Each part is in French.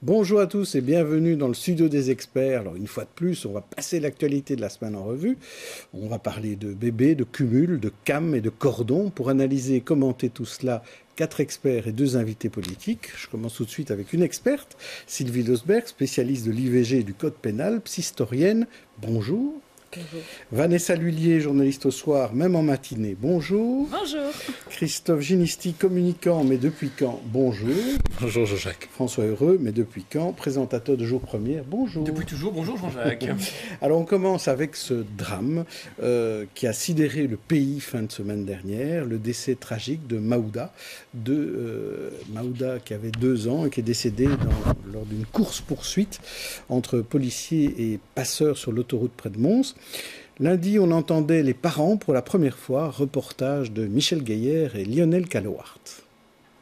Bonjour à tous et bienvenue dans le studio des experts. Alors une fois de plus, on va passer l'actualité de la semaine en revue. On va parler de bébés, de cumul, de cam et de cordon. Pour analyser et commenter tout cela, 4 experts et 2 invités politiques. Je commence tout de suite avec une experte, Sylvie Losberg, spécialiste de l'IVG et du code pénal, psy-historienne. Bonjour. Bonjour. Vanessa Lhuillier, journaliste au soir, même en matinée. Bonjour. Bonjour. Christophe Ginisti, communicant, mais depuis quand? Bonjour. Bonjour Jean-Jacques. François Heureux, mais depuis quand? Présentateur de Jour Première. Bonjour. Depuis toujours, bonjour Jean-Jacques. Alors on commence avec ce drame qui a sidéré le pays fin de semaine dernière, le décès tragique de Maouda, Maouda qui avait 2 ans et qui est décédé lors d'une course-poursuite entre policiers et passeurs sur l'autoroute près de Mons. Lundi, on entendait les parents pour la première fois, reportage de Michel Gaillère et Lionel Calohart.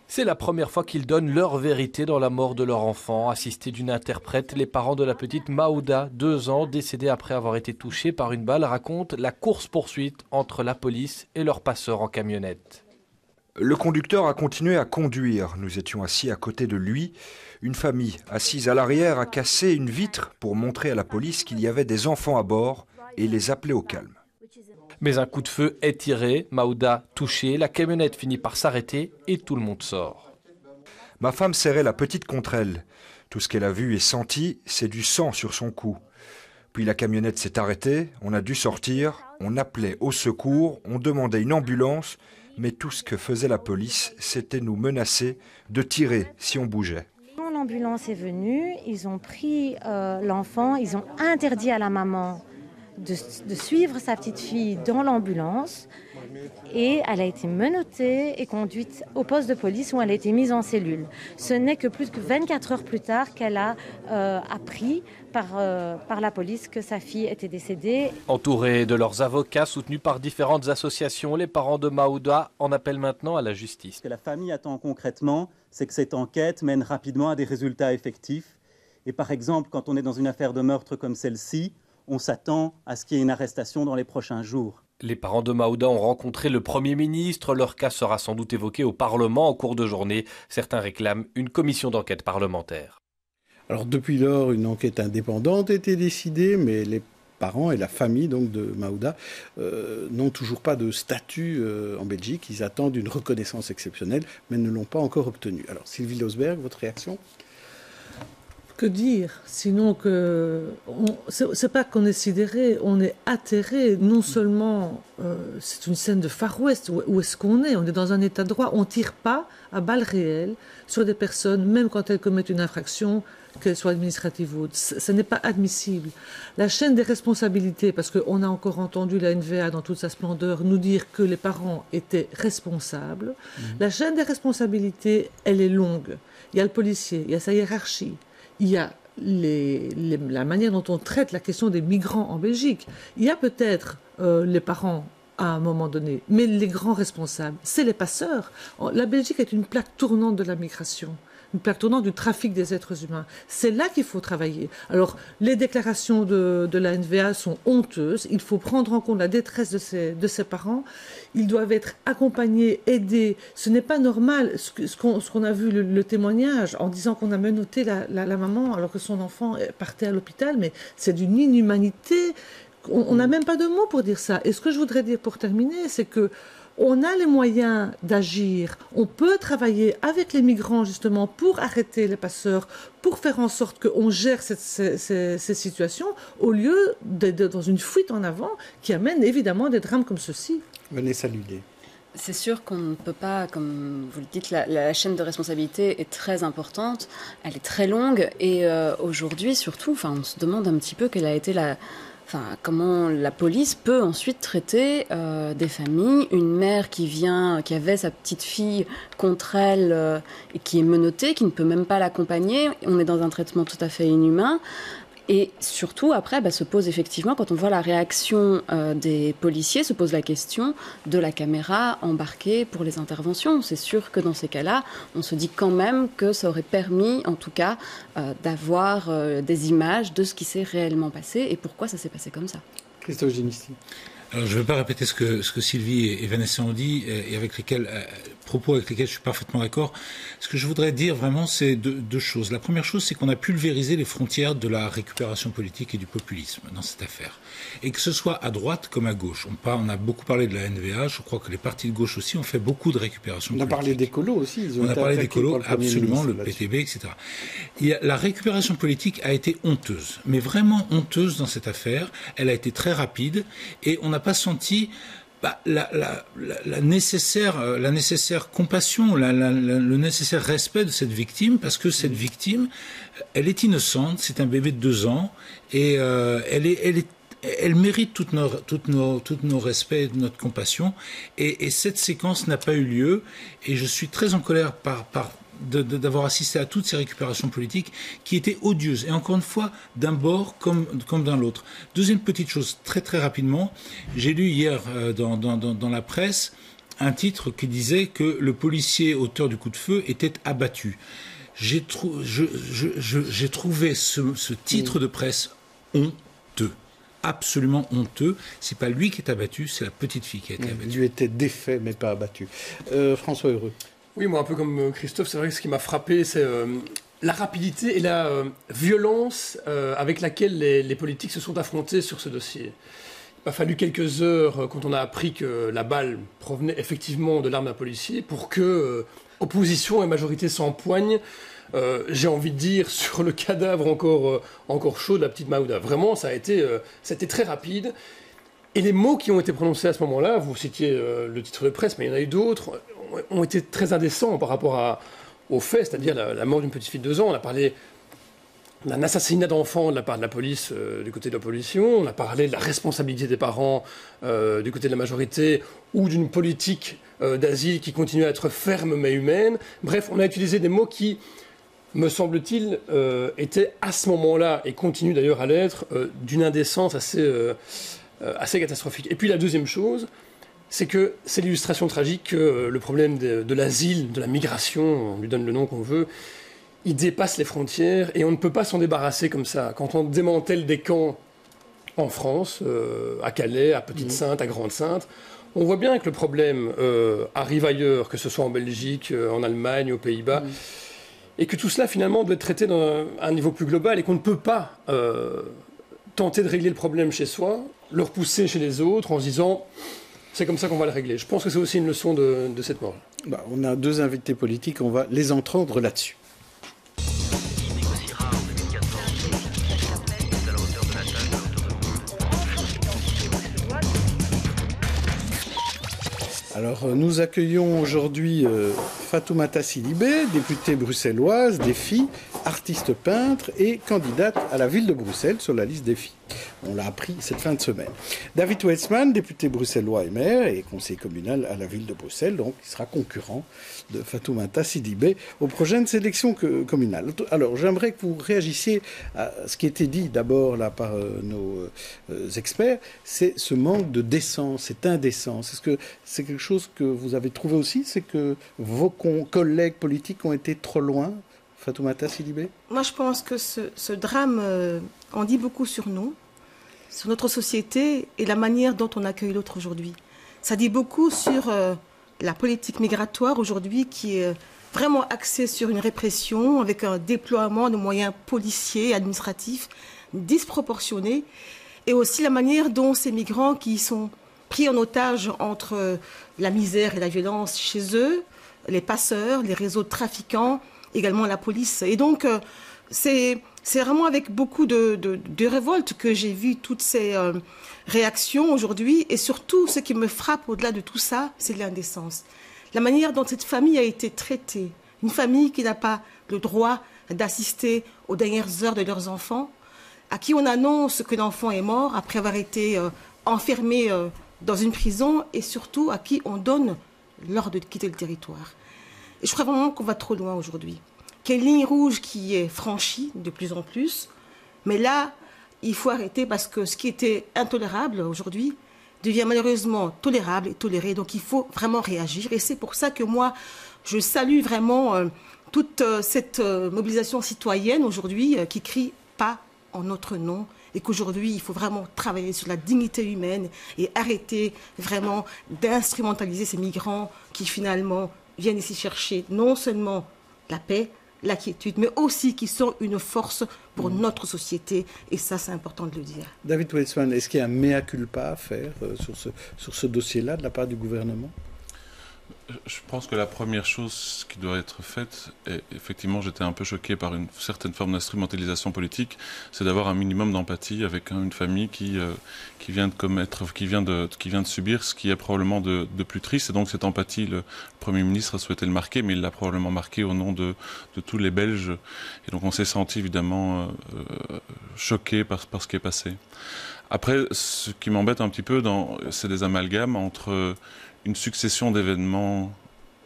C'est la première fois qu'ils donnent leur vérité dans la mort de leur enfant. Assistés d'une interprète, les parents de la petite Maouda, 2 ans, décédée après avoir été touchée par une balle, racontent la course-poursuite entre la police et leurs passeurs en camionnette. Le conducteur a continué à conduire. Nous étions assis à côté de lui. Une famille assise à l'arrière a cassé une vitre pour montrer à la police qu'il y avait des enfants à bord et les appeler au calme. Mais un coup de feu est tiré, Maouda touchée, la camionnette finit par s'arrêter et tout le monde sort. Ma femme serrait la petite contre elle. Tout ce qu'elle a vu et senti, c'est du sang sur son cou. Puis la camionnette s'est arrêtée, on a dû sortir, on appelait au secours, on demandait une ambulance, mais tout ce que faisait la police, c'était nous menacer de tirer si on bougeait. Quand l'ambulance est venue, ils ont pris l'enfant, ils ont interdit à la maman de suivre sa petite fille dans l'ambulance et elle a été menottée et conduite au poste de police où elle a été mise en cellule. Ce n'est que plus que 24 heures plus tard qu'elle a appris par la police que sa fille était décédée. Entourés de leurs avocats, soutenus par différentes associations, les parents de Maouda en appellent maintenant à la justice. Ce que la famille attend concrètement, c'est que cette enquête mène rapidement à des résultats effectifs. Et par exemple, quand on est dans une affaire de meurtre comme celle-ci, on s'attend à ce qu'il y ait une arrestation dans les prochains jours. Les parents de Maouda ont rencontré le Premier ministre. Leur cas sera sans doute évoqué au Parlement en cours de journée. Certains réclament une commission d'enquête parlementaire. Alors depuis lors, une enquête indépendante a été décidée, mais les parents et la famille donc, de Maouda n'ont toujours pas de statut en Belgique. Ils attendent une reconnaissance exceptionnelle, mais ne l'ont pas encore obtenue. Alors Sylvie Losberg, votre réaction ? Que dire? Sinon que c'est pas qu'on est sidéré, on est atterré. Non seulement c'est une scène de Far West. Où est-ce qu'on est? On est dans un état de droit. On tire pas à balles réelles sur des personnes, même quand elles commettent une infraction, qu'elle soit administrative ou autre. Ce n'est pas admissible. La chaîne des responsabilités, parce qu'on a encore entendu la NVA dans toute sa splendeur nous dire que les parents étaient responsables. La chaîne des responsabilités, elle est longue. Il y a le policier, il y a sa hiérarchie. Il y a la manière dont on traite la question des migrants en Belgique. Il y a peut-être les parents à un moment donné, mais les grands responsables, c'est les passeurs. La Belgique est une plaque tournante de la migration, une plaque tournante du trafic des êtres humains. C'est là qu'il faut travailler. Alors, les déclarations de la NVA sont honteuses. Il faut prendre en compte la détresse de ces parents. Ils doivent être accompagnés, aidés. Ce n'est pas normal, ce qu'on a vu, le témoignage, en disant qu'on a menotté la maman alors que son enfant partait à l'hôpital, mais c'est d'une inhumanité. On n'a même pas de mots pour dire ça. Et ce que je voudrais dire pour terminer, c'est que on a les moyens d'agir. On peut travailler avec les migrants, justement, pour arrêter les passeurs, pour faire en sorte qu'on gère ces situations, au lieu d'être dans une fuite en avant qui amène évidemment des drames comme ceux-ci. Vanessa Lhuillier. C'est sûr qu'on ne peut pas, comme vous le dites, la chaîne de responsabilité est très importante, elle est très longue, et aujourd'hui, surtout, on se demande un petit peu quelle a été comment la police peut ensuite traiter des familles, une mère qui avait sa petite fille contre elle et qui est menottée, qui ne peut même pas l'accompagner. On est dans un traitement tout à fait inhumain. Et surtout, après, se pose effectivement, quand on voit la réaction des policiers, se pose la question de la caméra embarquée pour les interventions. C'est sûr que dans ces cas-là, on se dit quand même que ça aurait permis, en tout cas, d'avoir des images de ce qui s'est réellement passé et pourquoi ça s'est passé comme ça. Christophe Ginisti. Alors, je ne vais pas répéter ce que Sylvie et Vanessa ont dit et avec propos avec lesquels je suis parfaitement d'accord. Ce que je voudrais dire vraiment, c'est deux choses. La première chose, c'est qu'on a pulvérisé les frontières de la récupération politique et du populisme dans cette affaire. Et que ce soit à droite comme à gauche. On a beaucoup parlé de la NVA, je crois que les partis de gauche aussi ont fait beaucoup de récupération politique. On a parlé d'écolos aussi. On a parlé d'écolos, absolument, le PTB, etc. La récupération politique a été honteuse, mais vraiment honteuse dans cette affaire. Elle a été très rapide et on n'a pas senti la nécessaire compassion, le nécessaire respect de cette victime, parce que cette victime, elle est innocente, c'est un bébé de 2 ans, et elle mérite tout nos respects, notre compassion, et cette séquence n'a pas eu lieu, et je suis très en colère d'avoir assisté à toutes ces récupérations politiques qui étaient odieuses, et encore une fois, d'un bord comme d'un l'autre. Deuxième petite chose, très très rapidement, j'ai lu hier dans la presse un titre qui disait que le policier auteur du coup de feu était abattu. J'ai trouvé ce titre de presse honteux. Absolument honteux. C'est pas lui qui est abattu, c'est la petite fille qui a été abattue. Il lui était défait mais pas abattu. François Heureux. Oui, moi, un peu comme Christophe, c'est vrai que ce qui m'a frappé, c'est la rapidité et la violence avec laquelle les politiques se sont affrontés sur ce dossier. Il m'a fallu quelques heures quand on a appris que la balle provenait effectivement de l'arme d'un policier pour que opposition et majorité s'empoignent. J'ai envie de dire, sur le cadavre encore chaud de la petite Maouda. Vraiment, ça a été très rapide. Et les mots qui ont été prononcés à ce moment-là, vous citiez le titre de presse, mais il y en a eu d'autres, ont été très indécents par rapport aux faits, c'est-à-dire la mort d'une petite fille de 2 ans. On a parlé d'un assassinat d'enfants de la part de la police du côté de l'opposition. On a parlé de la responsabilité des parents du côté de la majorité ou d'une politique d'asile qui continue à être ferme mais humaine. Bref, on a utilisé des mots qui, me semble-t-il, étaient à ce moment-là, et continuent d'ailleurs à l'être, d'une indécence assez catastrophique. Et puis la deuxième chose, c'est que c'est l'illustration tragique que le problème de l'asile, de la migration, on lui donne le nom qu'on veut, il dépasse les frontières et on ne peut pas s'en débarrasser comme ça. Quand on démantèle des camps en France, à Calais, à Petite-Sainte, à Grande-Sainte, on voit bien que le problème arrive ailleurs, que ce soit en Belgique, en Allemagne, aux Pays-Bas, et que tout cela finalement doit être traité à un niveau plus global et qu'on ne peut pas tenter de régler le problème chez soi, le repousser chez les autres en se disant c'est comme ça qu'on va le régler. Je pense que c'est aussi une leçon de cette mort. On a 2 invités politiques, on va les entendre là-dessus. Alors, nous accueillons aujourd'hui Fatoumata Sidibé, députée bruxelloise des filles, artiste peintre et candidate à la ville de Bruxelles sur la liste des filles. On l'a appris cette fin de semaine. David Weizmann, député bruxellois et maire et conseiller communal à la ville de Bruxelles, donc il sera concurrent de Fatoumata Sidibé aux prochaines élections communales. Alors, j'aimerais que vous réagissiez à ce qui a été dit d'abord là par nos experts, c'est ce manque de décence, cette indécence. Est-ce que c'est quelque chose que vous avez trouvé aussi, c'est que vos collègues politiques ont été trop loin? Fatoumata Sidibé? Moi, je pense que ce drame en dit beaucoup sur nous, sur notre société et la manière dont on accueille l'autre aujourd'hui. Ça dit beaucoup sur la politique migratoire aujourd'hui qui est vraiment axée sur une répression avec un déploiement de moyens policiers et administratifs disproportionnés et aussi la manière dont ces migrants qui sont pris en otage entre la misère et la violence chez eux, les passeurs, les réseaux de trafiquants, également la police. Et donc, c'est vraiment avec beaucoup de révolte que j'ai vu toutes ces réactions aujourd'hui. Et surtout, ce qui me frappe au-delà de tout ça, c'est l'indécence. La manière dont cette famille a été traitée. Une famille qui n'a pas le droit d'assister aux dernières heures de leurs enfants, à qui on annonce que l'enfant est mort après avoir été enfermé dans une prison et surtout à qui on donne l'ordre de quitter le territoire. Et je crois vraiment qu'on va trop loin aujourd'hui. Qu'il y a une ligne rouge qui est franchie de plus en plus. Mais là, il faut arrêter parce que ce qui était intolérable aujourd'hui devient malheureusement tolérable et toléré. Donc il faut vraiment réagir. Et c'est pour ça que moi, je salue vraiment toute cette mobilisation citoyenne aujourd'hui qui crie pas en notre nom et qu'aujourd'hui, il faut vraiment travailler sur la dignité humaine et arrêter vraiment d'instrumentaliser ces migrants qui finalement viennent ici chercher non seulement la paix, la quiétude, mais aussi qui sont une force pour notre société. Et ça, c'est important de le dire. David Weissman, est-ce qu'il y a un mea culpa à faire sur ce dossier-là de la part du gouvernement ? Je pense que la première chose qui doit être faite, et effectivement j'étais un peu choqué par une certaine forme d'instrumentalisation politique, c'est d'avoir un minimum d'empathie avec une famille qui vient de subir ce qui est probablement de plus triste. Et donc cette empathie, le Premier ministre a souhaité le marquer, mais il l'a probablement marqué au nom de tous les Belges. Et donc on s'est senti évidemment choqué par ce qui est passé. Après, ce qui m'embête un petit peu, c'est des amalgames entre une succession d'événements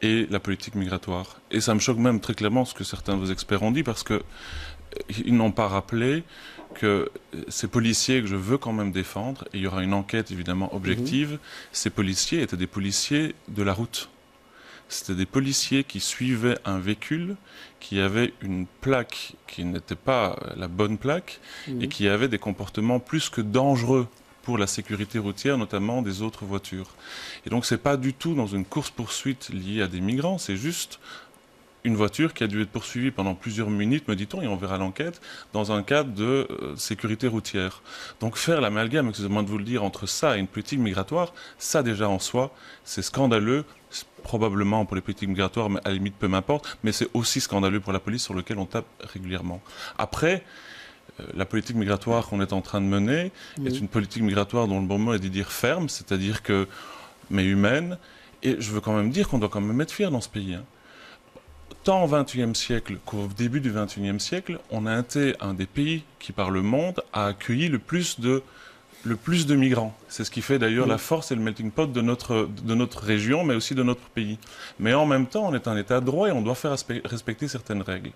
et la politique migratoire. Et ça me choque même très clairement ce que certains de vos experts ont dit, parce qu'ils n'ont pas rappelé que ces policiers que je veux quand même défendre, et il y aura une enquête évidemment objective, ces policiers étaient des policiers de la route. C'était des policiers qui suivaient un véhicule qui avait une plaque qui n'était pas la bonne plaque et qui avait des comportements plus que dangereux pour la sécurité routière, notamment des autres voitures. Et donc c'est pas du tout dans une course-poursuite liée à des migrants, c'est juste une voiture qui a dû être poursuivie pendant plusieurs minutes, me dit-on, et on verra l'enquête, dans un cadre de sécurité routière. Donc faire l'amalgame, excusez-moi de vous le dire, entre ça et une politique migratoire, ça déjà en soi, c'est scandaleux, probablement pour les politiques migratoires, mais à la limite peu m'importe, mais c'est aussi scandaleux pour la police sur lequel on tape régulièrement. Après, la politique migratoire qu'on est en train de mener est une politique migratoire dont le bon mot est de dire ferme, c'est-à-dire que, mais humaine, et je veux quand même dire qu'on doit quand même être fiers dans ce pays. Tant au XXIe siècle qu'au début du XXIe siècle, on a été un des pays qui, par le monde, a accueilli le plus de migrants. C'est ce qui fait d'ailleurs la force et le melting pot de notre région, mais aussi de notre pays. Mais en même temps, on est un État de droit et on doit faire respecter certaines règles.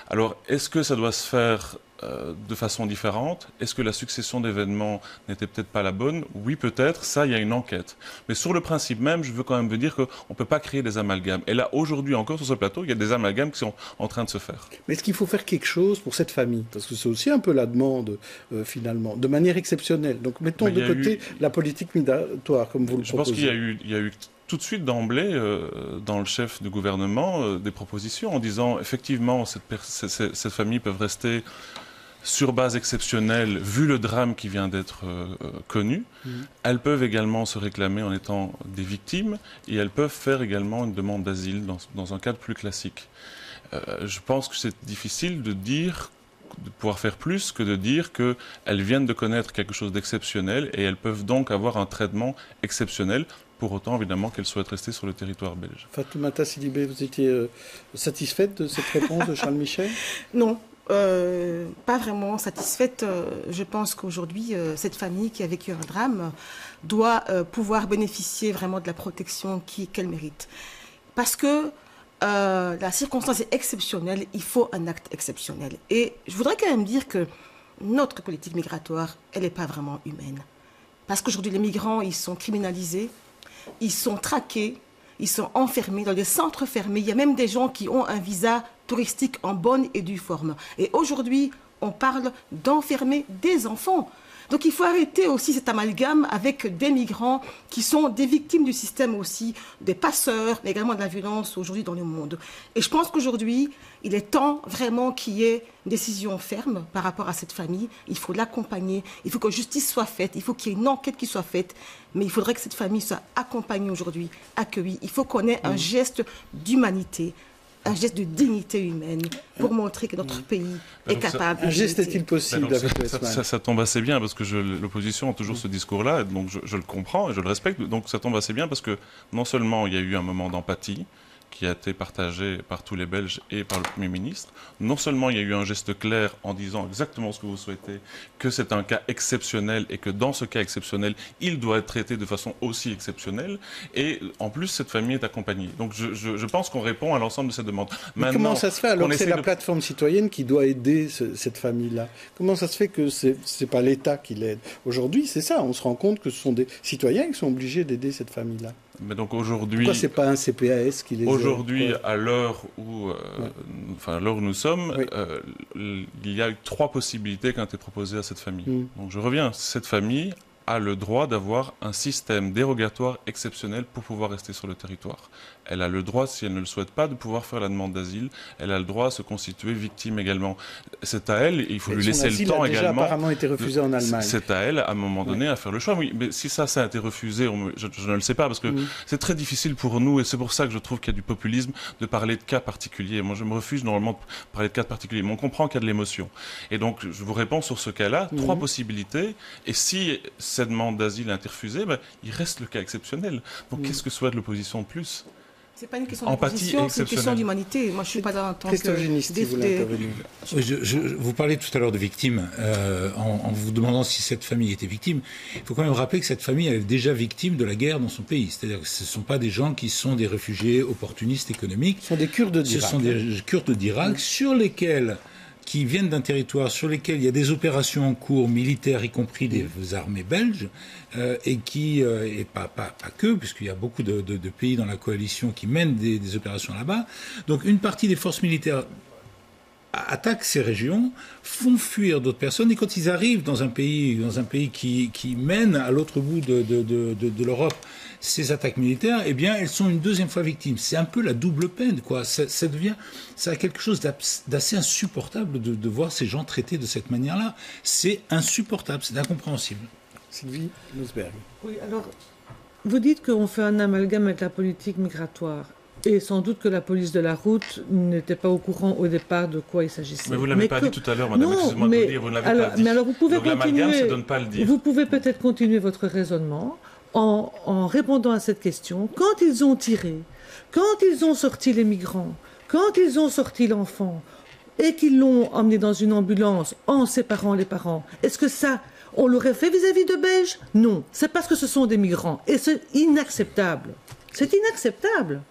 Alors, est-ce que ça doit se faire de façon différente? Est-ce que la succession d'événements n'était peut-être pas la bonne? Oui, peut-être. Ça, il y a une enquête. Mais sur le principe même, je veux quand même vous dire qu'on ne peut pas créer des amalgames. Et là, aujourd'hui encore, sur ce plateau, il y a des amalgames qui sont en train de se faire. Mais est-ce qu'il faut faire quelque chose pour cette famille? Parce que c'est aussi un peu la demande, finalement, de manière exceptionnelle. Donc, mettons de côté la politique migratoire, comme vous le proposez. Je pense qu'il y a eu tout de suite d'emblée, dans le chef du gouvernement, des propositions en disant, effectivement, cette famille peut rester sur base exceptionnelle, vu le drame qui vient d'être connu. Elles peuvent également se réclamer en étant des victimes et elles peuvent faire également une demande d'asile dans un cadre plus classique. Je pense que c'est difficile de pouvoir faire plus que de dire qu'elles viennent de connaître quelque chose d'exceptionnel et elles peuvent donc avoir un traitement exceptionnel, pour autant évidemment qu'elles souhaitent rester sur le territoire belge. Fatoumata Sidibé, vous étiez satisfaite de cette réponse de Charles Michel? Non. Pas vraiment satisfaite. Je pense qu'aujourd'hui, cette famille qui a vécu un drame doit pouvoir bénéficier vraiment de la protection qu'elle mérite. Parce que la circonstance est exceptionnelle, il faut un acte exceptionnel. Et je voudrais quand même dire que notre politique migratoire, elle n'est pas vraiment humaine. Parce qu'aujourd'hui, les migrants, ils sont criminalisés, ils sont traqués, ils sont enfermés dans des centres fermés. Il y a même des gens qui ont un visa touristique en bonne et due forme. Et aujourd'hui, on parle d'enfermer des enfants. Donc il faut arrêter aussi cet amalgame avec des migrants qui sont des victimes du système aussi, des passeurs, mais également de la violence aujourd'hui dans le monde. Et je pense qu'aujourd'hui, il est temps vraiment qu'il y ait une décision ferme par rapport à cette famille. Il faut l'accompagner, il faut que justice soit faite, il faut qu'il y ait une enquête qui soit faite. Mais il faudrait que cette famille soit accompagnée aujourd'hui, accueillie. Il faut qu'on ait un geste d'humanité, un geste de dignité humaine pour montrer que notre pays est capable. Un geste est-il possible? Ça tombe assez bien parce que l'opposition a toujours ce discours-là, donc je le comprends et je le respecte. Donc ça tombe assez bien parce que non seulement il y a eu un moment d'empathie qui a été partagé par tous les Belges et par le Premier ministre, non seulement il y a eu un geste clair en disant exactement ce que vous souhaitez, que c'est un cas exceptionnel et que dans ce cas exceptionnel, il doit être traité de façon aussi exceptionnelle, et en plus cette famille est accompagnée. Donc je pense qu'on répond à l'ensemble de ces demandes. Mais comment ça se fait alors que c'est la plateforme citoyenne qui doit aider cette famille-là? Comment ça se fait que c'est pas l'État qui l'aide? Aujourd'hui, c'est ça, on se rend compte que ce sont des citoyens qui sont obligés d'aider cette famille-là. Mais donc aujourd'hui, pourquoi c'est pas un CPAS qui les aujourd'hui, à l'heure où, à l'heure où nous sommes, il y a eu 3 possibilités qui ont été proposées à cette famille. Donc je reviens, cette famille a le droit d'avoir un système dérogatoire exceptionnel pour pouvoir rester sur le territoire. Elle a le droit, si elle ne le souhaite pas, de pouvoir faire la demande d'asile. Elle a le droit à se constituer victime également. C'est à elle, et il faut lui laisser le temps également. Apparemment été refusé en Allemagne. C'est à elle, à un moment donné, à faire le choix. Oui, mais si ça a été refusé, je ne le sais pas, parce que c'est très difficile pour nous, et c'est pour ça que je trouve qu'il y a du populisme de parler de cas particuliers. Moi, je me refuse normalement de parler de cas particuliers, mais on comprend qu'il y a de l'émotion. Et donc, je vous réponds sur ce cas-là, 3 possibilités, et si cette demande d'asile a été refusée, il reste le cas exceptionnel. Donc, qu'est-ce que souhaite l'opposition de plus ? C'est pas une question d'opposition, c'est une question d'humanité. Moi, je suis pas dans tant que... Vous parlez tout à l'heure de victimes, en vous demandant si cette famille était victime. Il faut quand même rappeler que cette famille elle est déjà victime de la guerre dans son pays. C'est-à-dire que ce ne sont pas des gens qui sont des réfugiés opportunistes économiques. Ce sont des Kurdes d'Irak. Ce sont des Kurdes d'Irak sur lesquels... qui viennent d'un territoire sur lesquels il y a des opérations en cours militaires, y compris des armées belges, et qui, et pas que, puisqu'il y a beaucoup de pays dans la coalition qui mènent des opérations là-bas. Donc une partie des forces militaires attaquent ces régions, font fuir d'autres personnes, et quand ils arrivent dans un pays qui mène à l'autre bout de l'Europe ces attaques militaires, eh bien, elles sont une deuxième fois victimes. C'est un peu la double peine, quoi. Ça a quelque chose d'assez insupportable de voir ces gens traités de cette manière-là. C'est insupportable, c'est incompréhensible. Sylvie Nosberg. Oui, alors, vous dites qu'on fait un amalgame avec la politique migratoire. Et sans doute que la police de la route n'était pas au courant au départ de quoi il s'agissait. Mais vous ne l'avez pas dit tout à l'heure, madame. Excusez-moi de vous dire, vous ne l'avez pas dit. Mais alors vous pouvez donc l'amalgame, c'est de ne pas le dire. Vous pouvez peut-être continuer votre raisonnement en répondant à cette question. Quand ils ont tiré, quand ils ont sorti les migrants, quand ils ont sorti l'enfant et qu'ils l'ont emmené dans une ambulance en séparant les parents, est-ce que ça, on l'aurait fait vis-à-vis de Belges? Non, c'est parce que ce sont des migrants. Et c'est inacceptable. C'est inacceptable.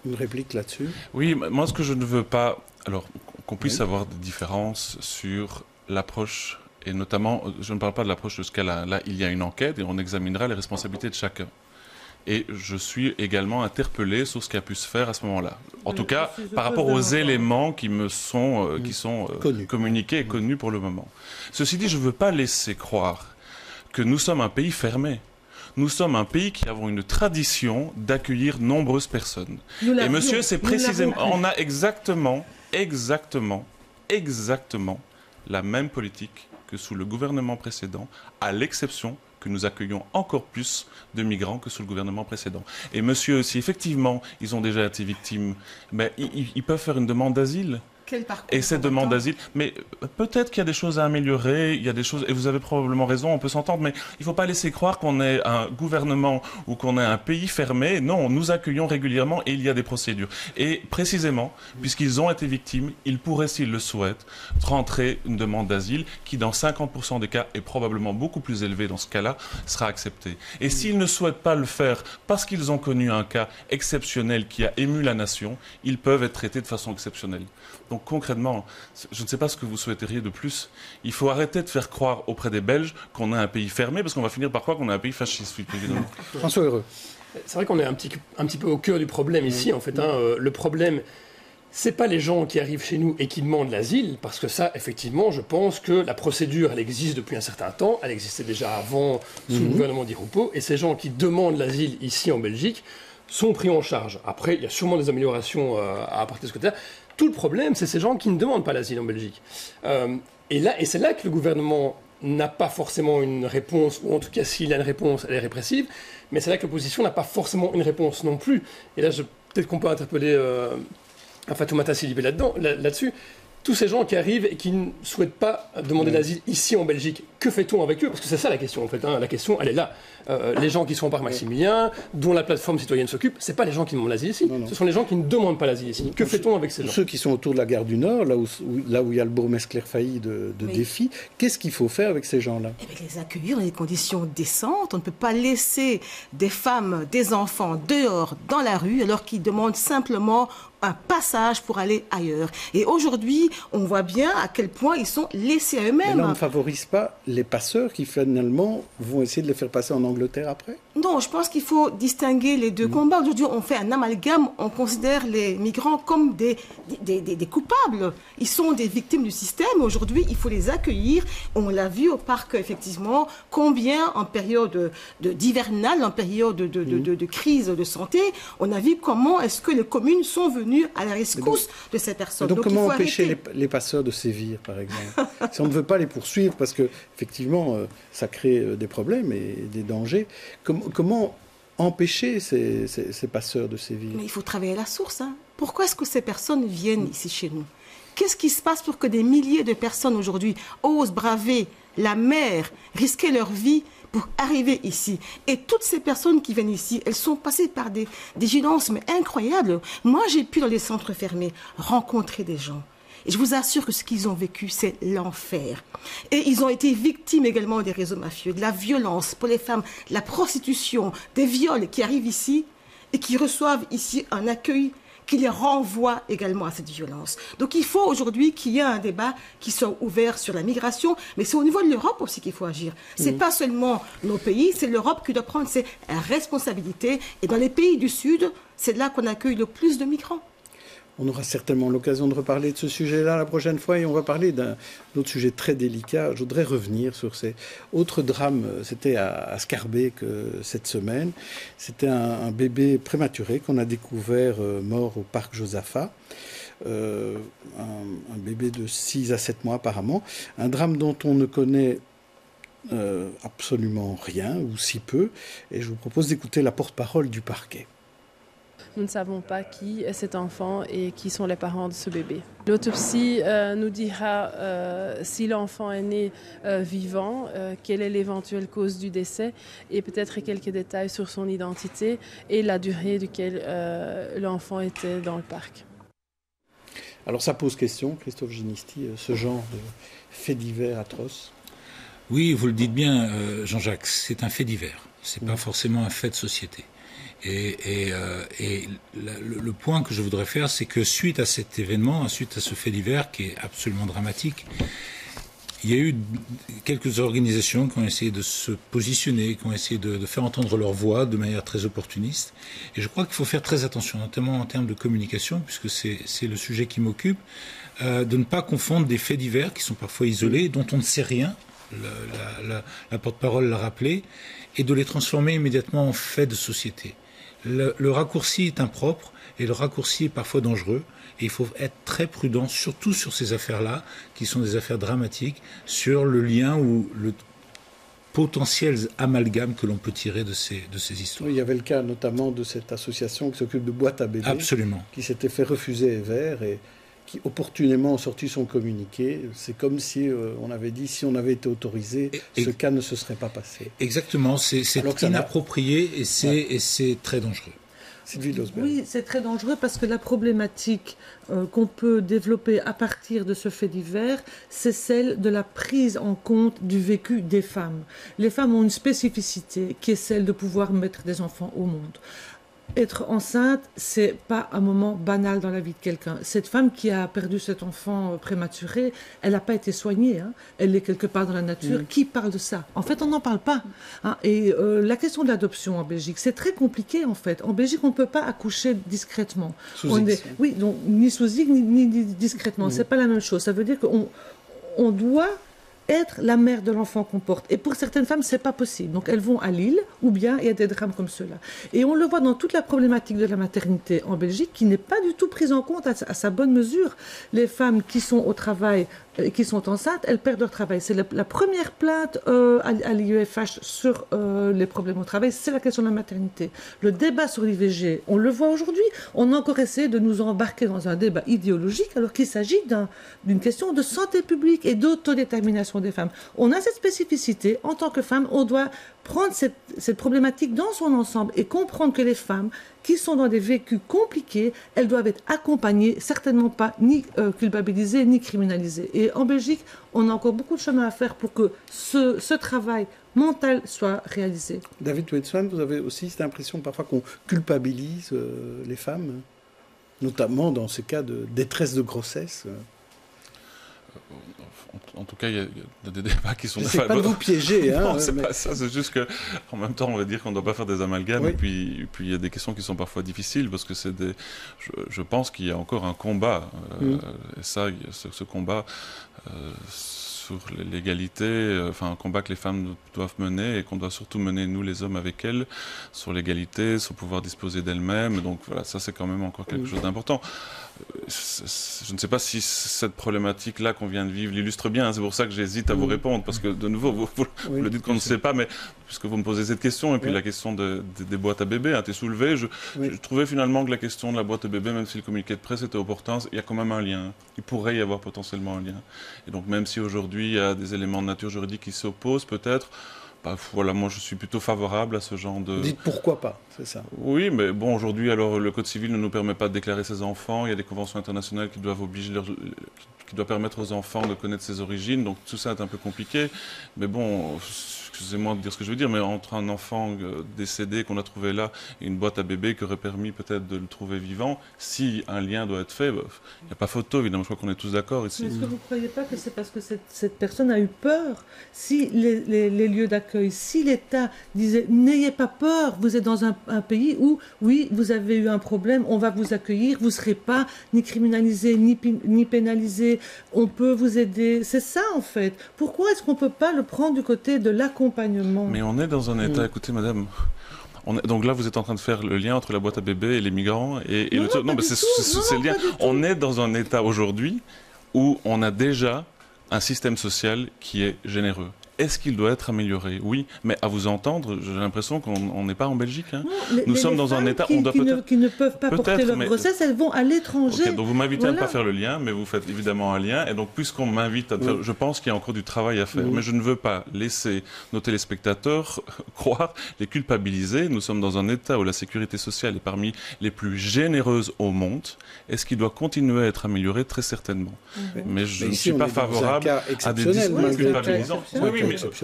Une réplique là-dessus? Oui, moi ce que je ne veux pas, alors qu'on puisse avoir des différences sur l'approche, et notamment, je ne parle pas de l'approche de ce cas-là. Là, il y a une enquête et on examinera les responsabilités de chacun. Et je suis également interpellé sur ce qui a pu se faire à ce moment-là. En tout cas, par rapport aux éléments qui me sont, qui sont communiqués et connus pour le moment. Ceci dit, je ne veux pas laisser croire que nous sommes un pays fermé. Nous sommes un pays qui avons une tradition d'accueillir nombreuses personnes. Et monsieur, c'est précisément... On a exactement la même politique que sous le gouvernement précédent, à l'exception que nous accueillons encore plus de migrants que sous le gouvernement précédent. Et monsieur, si effectivement ils ont déjà été victimes, ils peuvent faire une demande d'asile. Et cette demande d'asile, mais peut-être qu'il y a des choses à améliorer, il y a des choses, et vous avez probablement raison, on peut s'entendre, mais il ne faut pas laisser croire qu'on est un gouvernement ou qu'on est un pays fermé. Non, nous accueillons régulièrement et il y a des procédures. Et précisément, puisqu'ils ont été victimes, ils pourraient, s'ils le souhaitent, rentrer une demande d'asile qui, dans 50% des cas, est probablement beaucoup plus élevée dans ce cas-là, sera acceptée. Et s'ils ne souhaitent pas le faire parce qu'ils ont connu un cas exceptionnel qui a ému la nation, ils peuvent être traités de façon exceptionnelle. Donc concrètement, je ne sais pas ce que vous souhaiteriez de plus. Il faut arrêter de faire croire auprès des Belges qu'on est un pays fermé, parce qu'on va finir par croire qu'on est un pays fasciste. François Heureux. C'est vrai qu'on est un petit peu au cœur du problème ici, en fait. Le problème, c'est pas les gens qui arrivent chez nous et qui demandent l'asile, parce que ça, effectivement, je pense que la procédure, elle existe depuis un certain temps. Elle existait déjà avant, sous le gouvernement Di Rupo. Et ces gens qui demandent l'asile ici en Belgique sont pris en charge. Après, il y a sûrement des améliorations à apporter de ce côté-là. Tout le problème, c'est ces gens qui ne demandent pas l'asile en Belgique. Et c'est là que le gouvernement n'a pas forcément une réponse, ou en tout cas, s'il a une réponse, elle est répressive, mais c'est là que l'opposition n'a pas forcément une réponse non plus. Et là, peut-être qu'on peut interpeller Fatoumata Sidibé là-dessus. Tous ces gens qui arrivent et qui ne souhaitent pas demander l'asile ici en Belgique, que fait-on avec eux? Parce que c'est ça la question, en fait. La question, elle est là. Les gens qui sont au parc Maximilien, dont la plateforme citoyenne s'occupe, ce n'est pas les gens qui demandent l'asile ici. Ce sont les gens qui ne demandent pas l'asile ici. Que fait-on avec ces gens? Ceux qui sont autour de la gare du Nord, là où il y a le bourgmestre Claire Failly de Défi, qu'est-ce qu'il faut faire avec ces gens-là? Les accueillir dans des conditions décentes. On ne peut pas laisser des femmes, des enfants dehors, dans la rue, alors qu'ils demandent simplement un passage pour aller ailleurs. Et aujourd'hui, on voit bien à quel point ils sont laissés à eux-mêmes. Mais là, on ne favorise pas les passeurs qui finalement vont essayer de les faire passer en Angleterre après? Non, je pense qu'il faut distinguer les deux combats. Aujourd'hui, on fait un amalgame, on considère les migrants comme des coupables. Ils sont des victimes du système. Aujourd'hui, il faut les accueillir. On l'a vu au parc, effectivement, combien en période d'hivernale, en période de crise de santé, on a vu comment est-ce que les communes sont venues à la rescousse de ces personnes. Donc comment empêcher les passeurs de sévir, par exemple? Si on ne veut pas les poursuivre, parce que effectivement, ça crée des problèmes et des dangers, comment empêcher ces passeurs de sévir? Mais il faut travailler à la source. Hein. Pourquoi est-ce que ces personnes viennent ici chez nous? Qu'est-ce qui se passe pour que des milliers de personnes aujourd'hui osent braver la mer, risquer leur vie pour arriver ici? Et toutes ces personnes qui viennent ici, elles sont passées par des violences mais incroyables. Moi, j'ai pu, dans les centres fermés, rencontrer des gens. Et je vous assure que ce qu'ils ont vécu, c'est l'enfer. Et ils ont été victimes également des réseaux mafieux, de la violence pour les femmes, de la prostitution, des viols qui arrivent ici et qui reçoivent ici un accueil qui les renvoie également à cette violence. Donc il faut aujourd'hui qu'il y ait un débat qui soit ouvert sur la migration, mais c'est au niveau de l'Europe aussi qu'il faut agir. C'est pas seulement nos pays, c'est l'Europe qui doit prendre ses responsabilités. Et dans les pays du Sud, c'est là qu'on accueille le plus de migrants. On aura certainement l'occasion de reparler de ce sujet-là la prochaine fois et on va parler d'un autre sujet très délicat. Je voudrais revenir sur ces autres drames. C'était à Scarbeck cette semaine. C'était un bébé prématuré qu'on a découvert mort au parc Josaphat. Un bébé de 6 à 7 mois apparemment. Un drame dont on ne connaît absolument rien ou si peu. Et je vous propose d'écouter la porte-parole du parquet. Nous ne savons pas qui est cet enfant et qui sont les parents de ce bébé. L'autopsie nous dira si l'enfant est né vivant, quelle est l'éventuelle cause du décès et peut-être quelques détails sur son identité et la durée duquel l'enfant était dans le parc. Alors ça pose question, Christophe Ginisti, ce genre de fait divers atroce. Oui, vous le dites bien, Jean-Jacques, c'est un fait divers. C'est pas forcément un fait de société. Et le point que je voudrais faire, c'est que suite à cet événement, suite à ce fait divers qui est absolument dramatique, il y a eu quelques organisations qui ont essayé de se positionner, qui ont essayé de faire entendre leur voix de manière très opportuniste. Et je crois qu'il faut faire très attention, notamment en termes de communication, puisque c'est le sujet qui m'occupe, de ne pas confondre des faits divers qui sont parfois isolés, dont on ne sait rien, la porte-parole l'a rappelé, et de les transformer immédiatement en faits de société. Le raccourci est impropre et le raccourci est parfois dangereux. Et il faut être très prudent, surtout sur ces affaires-là, qui sont des affaires dramatiques, sur le lien ou le potentiel amalgame que l'on peut tirer de ces histoires. Oui, il y avait le cas notamment de cette association qui s'occupe de boîtes à bébés. Absolument. Qui s'était fait refuser Evert et qui opportunément ont sorti son communiqué. C'est comme si on avait dit, si on avait été autorisé, ce cas ne se serait pas passé. Exactement, c'est inapproprié et c'est très dangereux. Oui, c'est très dangereux parce que la problématique qu'on peut développer à partir de ce fait divers, c'est celle de la prise en compte du vécu des femmes. Les femmes ont une spécificité qui est celle de pouvoir mettre des enfants au monde. Être enceinte, c'est pas un moment banal dans la vie de quelqu'un. Cette femme qui a perdu cet enfant prématuré, elle n'a pas été soignée. Hein. Elle est quelque part dans la nature. Qui parle de ça? En fait, on n'en parle pas. Hein. Et la question de l'adoption en Belgique, c'est très compliqué en fait. En Belgique, on ne peut pas accoucher discrètement. Oui, donc ni sous X ni discrètement. C'est pas la même chose. Ça veut dire qu'on doit être la mère de l'enfant qu'on porte. Et pour certaines femmes, c'est pas possible. Donc elles vont à Lille, ou bien il y a des drames comme ceux-là. Et on le voit dans toute la problématique de la maternité en Belgique, qui n'est pas du tout prise en compte à sa bonne mesure. Les femmes qui sont au travail, qui sont enceintes, elles perdent leur travail. C'est la première plainte à l'IEFH sur les problèmes au travail, c'est la question de la maternité. Le débat sur l'IVG, on le voit aujourd'hui, on a encore essayé de nous embarquer dans un débat idéologique alors qu'il s'agit d'une question de santé publique et d'autodétermination des femmes. On a cette spécificité, en tant que femme, on doit prendre cette problématique dans son ensemble et comprendre que les femmes qui sont dans des vécus compliqués, elles doivent être accompagnées, certainement pas ni culpabilisées ni criminalisées. Et en Belgique, on a encore beaucoup de chemin à faire pour que ce travail mental soit réalisé. David Wetswan, vous avez aussi cette impression parfois qu'on culpabilise les femmes? notamment dans ce cas de détresse de grossesse. En tout cas, il y a des débats qui sont... C'est pas de vous piéger. Non, c'est pas ça. C'est juste qu'en même temps, on va dire qu'on ne doit pas faire des amalgames. Et puis, il y a des questions qui sont parfois difficiles parce que c'est des... Je pense qu'il y a encore un combat. Et ça, ce combat sur l'égalité, un combat que les femmes doivent mener et qu'on doit surtout mener, nous, les hommes, avec elles, sur l'égalité, sur pouvoir disposer d'elles-mêmes. Donc voilà, ça, c'est quand même encore quelque chose d'important. Je ne sais pas si cette problématique-là qu'on vient de vivre l'illustre bien, c'est pour ça que j'hésite à vous répondre, parce que de nouveau, vous le dites qu'on ne sait pas, mais puisque vous me posez cette question, et puis la question des boîtes à bébés a été soulevée, je trouvais finalement que la question de la boîte à bébé, même si le communiqué de presse était opportun, il y a quand même un lien. Il pourrait y avoir potentiellement un lien. Et donc même si aujourd'hui il y a des éléments de nature juridique qui s'opposent peut-être, voilà, moi je suis plutôt favorable à ce genre de... Dites pourquoi pas, c'est ça. Oui, mais bon, aujourd'hui, alors le Code civil ne nous permet pas de déclarer ses enfants. Il y a des conventions internationales qui doivent qui doivent permettre aux enfants de connaître ses origines. Donc tout ça est un peu compliqué. Mais bon, excusez-moi de dire ce que je veux dire, mais entre un enfant décédé qu'on a trouvé là et une boîte à bébé qui aurait permis peut-être de le trouver vivant, si un lien doit être fait, il n'y a pas photo, évidemment. Je crois qu'on est tous d'accord ici. Mais est-ce que vous ne croyez pas que c'est parce que cette personne a eu peur? Si les lieux d'accueil, si l'État disait « n'ayez pas peur, vous êtes dans un pays où, oui, vous avez eu un problème, on va vous accueillir, vous ne serez pas ni criminalisé, ni pénalisé, on peut vous aider ». C'est ça, en fait. Pourquoi est-ce qu'on ne peut pas le prendre du côté de l'accompagnement? Mais on est dans un état, écoutez madame, donc là vous êtes en train de faire le lien entre la boîte à bébé et les migrants non, mais c'est le lien. On est dans un état aujourd'hui où on a déjà un système social qui est généreux. Est-ce qu'il doit être amélioré? Oui, mais à vous entendre, j'ai l'impression qu'on n'est pas en Belgique. Hein. Non, nous sommes dans un état où on doit qui ne peuvent pas porter leur grossesse, elles vont à l'étranger. Okay, donc vous m'invitez à ne pas faire le lien, mais vous faites évidemment un lien. Et donc puisqu'on m'invite à le faire, je pense qu'il y a encore du travail à faire. Mais je ne veux pas laisser nos téléspectateurs croire, les culpabiliser. Nous sommes dans un état où la sécurité sociale est parmi les plus généreuses au monde. Est-ce qu'il doit continuer à être amélioré? Très certainement. Mais je ne suis pas favorable à des discours culpabilisants.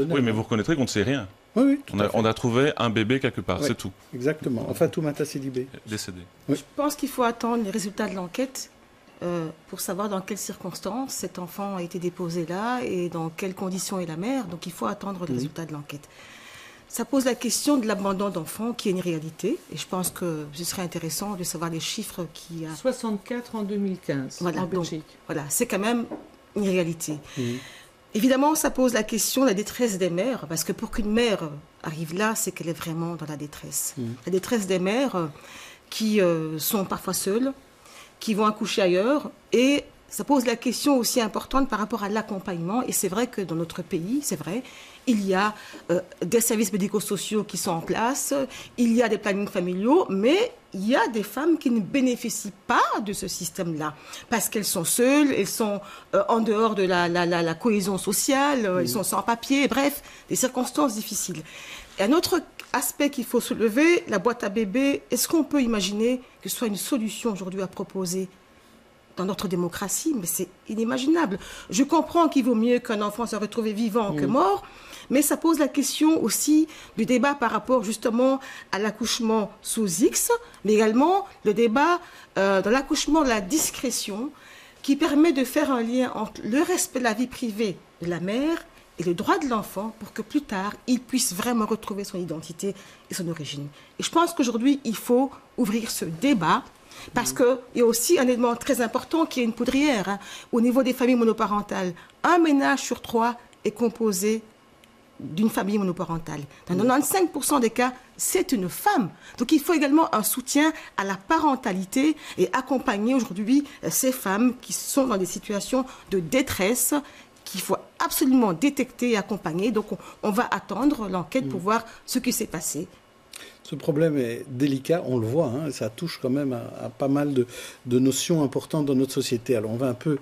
Oui, mais vous reconnaîtrez qu'on ne sait rien. Oui, on a trouvé un bébé quelque part, c'est tout. Exactement. Enfin, Fatoumata Sidibé. Décédé. Oui. Je pense qu'il faut attendre les résultats de l'enquête pour savoir dans quelles circonstances cet enfant a été déposé là et dans quelles conditions est la mère. Donc il faut attendre les résultats de l'enquête. Ça pose la question de l'abandon d'enfants qui est une réalité. Et je pense que ce serait intéressant de savoir les chiffres qui a... 64 en 2015 en Belgique. Voilà, c'est quand même une réalité. Évidemment, ça pose la question de la détresse des mères, parce que pour qu'une mère arrive là, c'est qu'elle est vraiment dans la détresse. La détresse des mères qui sont parfois seules, qui vont accoucher ailleurs, et ça pose la question aussi importante par rapport à l'accompagnement. Et c'est vrai que dans notre pays, c'est vrai, il y a des services médico-sociaux qui sont en place, il y a des plannings familiaux, mais il y a des femmes qui ne bénéficient pas de ce système-là, parce qu'elles sont seules, elles sont en dehors de la cohésion sociale, elles sont sans papier, bref, des circonstances difficiles. Et un autre aspect qu'il faut soulever, la boîte à bébé, est-ce qu'on peut imaginer que ce soit une solution aujourd'hui à proposer dans notre démocratie? Mais c'est inimaginable. Je comprends qu'il vaut mieux qu'un enfant se retrouve vivant que mort, mais ça pose la question aussi du débat par rapport justement à l'accouchement sous X, mais également le débat dans l'accouchement de la discrétion qui permet de faire un lien entre le respect de la vie privée de la mère et le droit de l'enfant pour que plus tard, il puisse vraiment retrouver son identité et son origine. Et je pense qu'aujourd'hui, il faut ouvrir ce débat parce qu'il y a aussi un élément très important qui est une poudrière. Au niveau des familles monoparentales, un ménage sur 3 est composé d'une famille monoparentale. Dans 95% des cas, c'est une femme. Donc il faut également un soutien à la parentalité et accompagner aujourd'hui ces femmes qui sont dans des situations de détresse qu'il faut absolument détecter et accompagner. Donc on va attendre l'enquête pour voir ce qui s'est passé. Ce problème est délicat, on le voit, hein, ça touche quand même à pas mal de notions importantes dans notre société. Alors on va un peu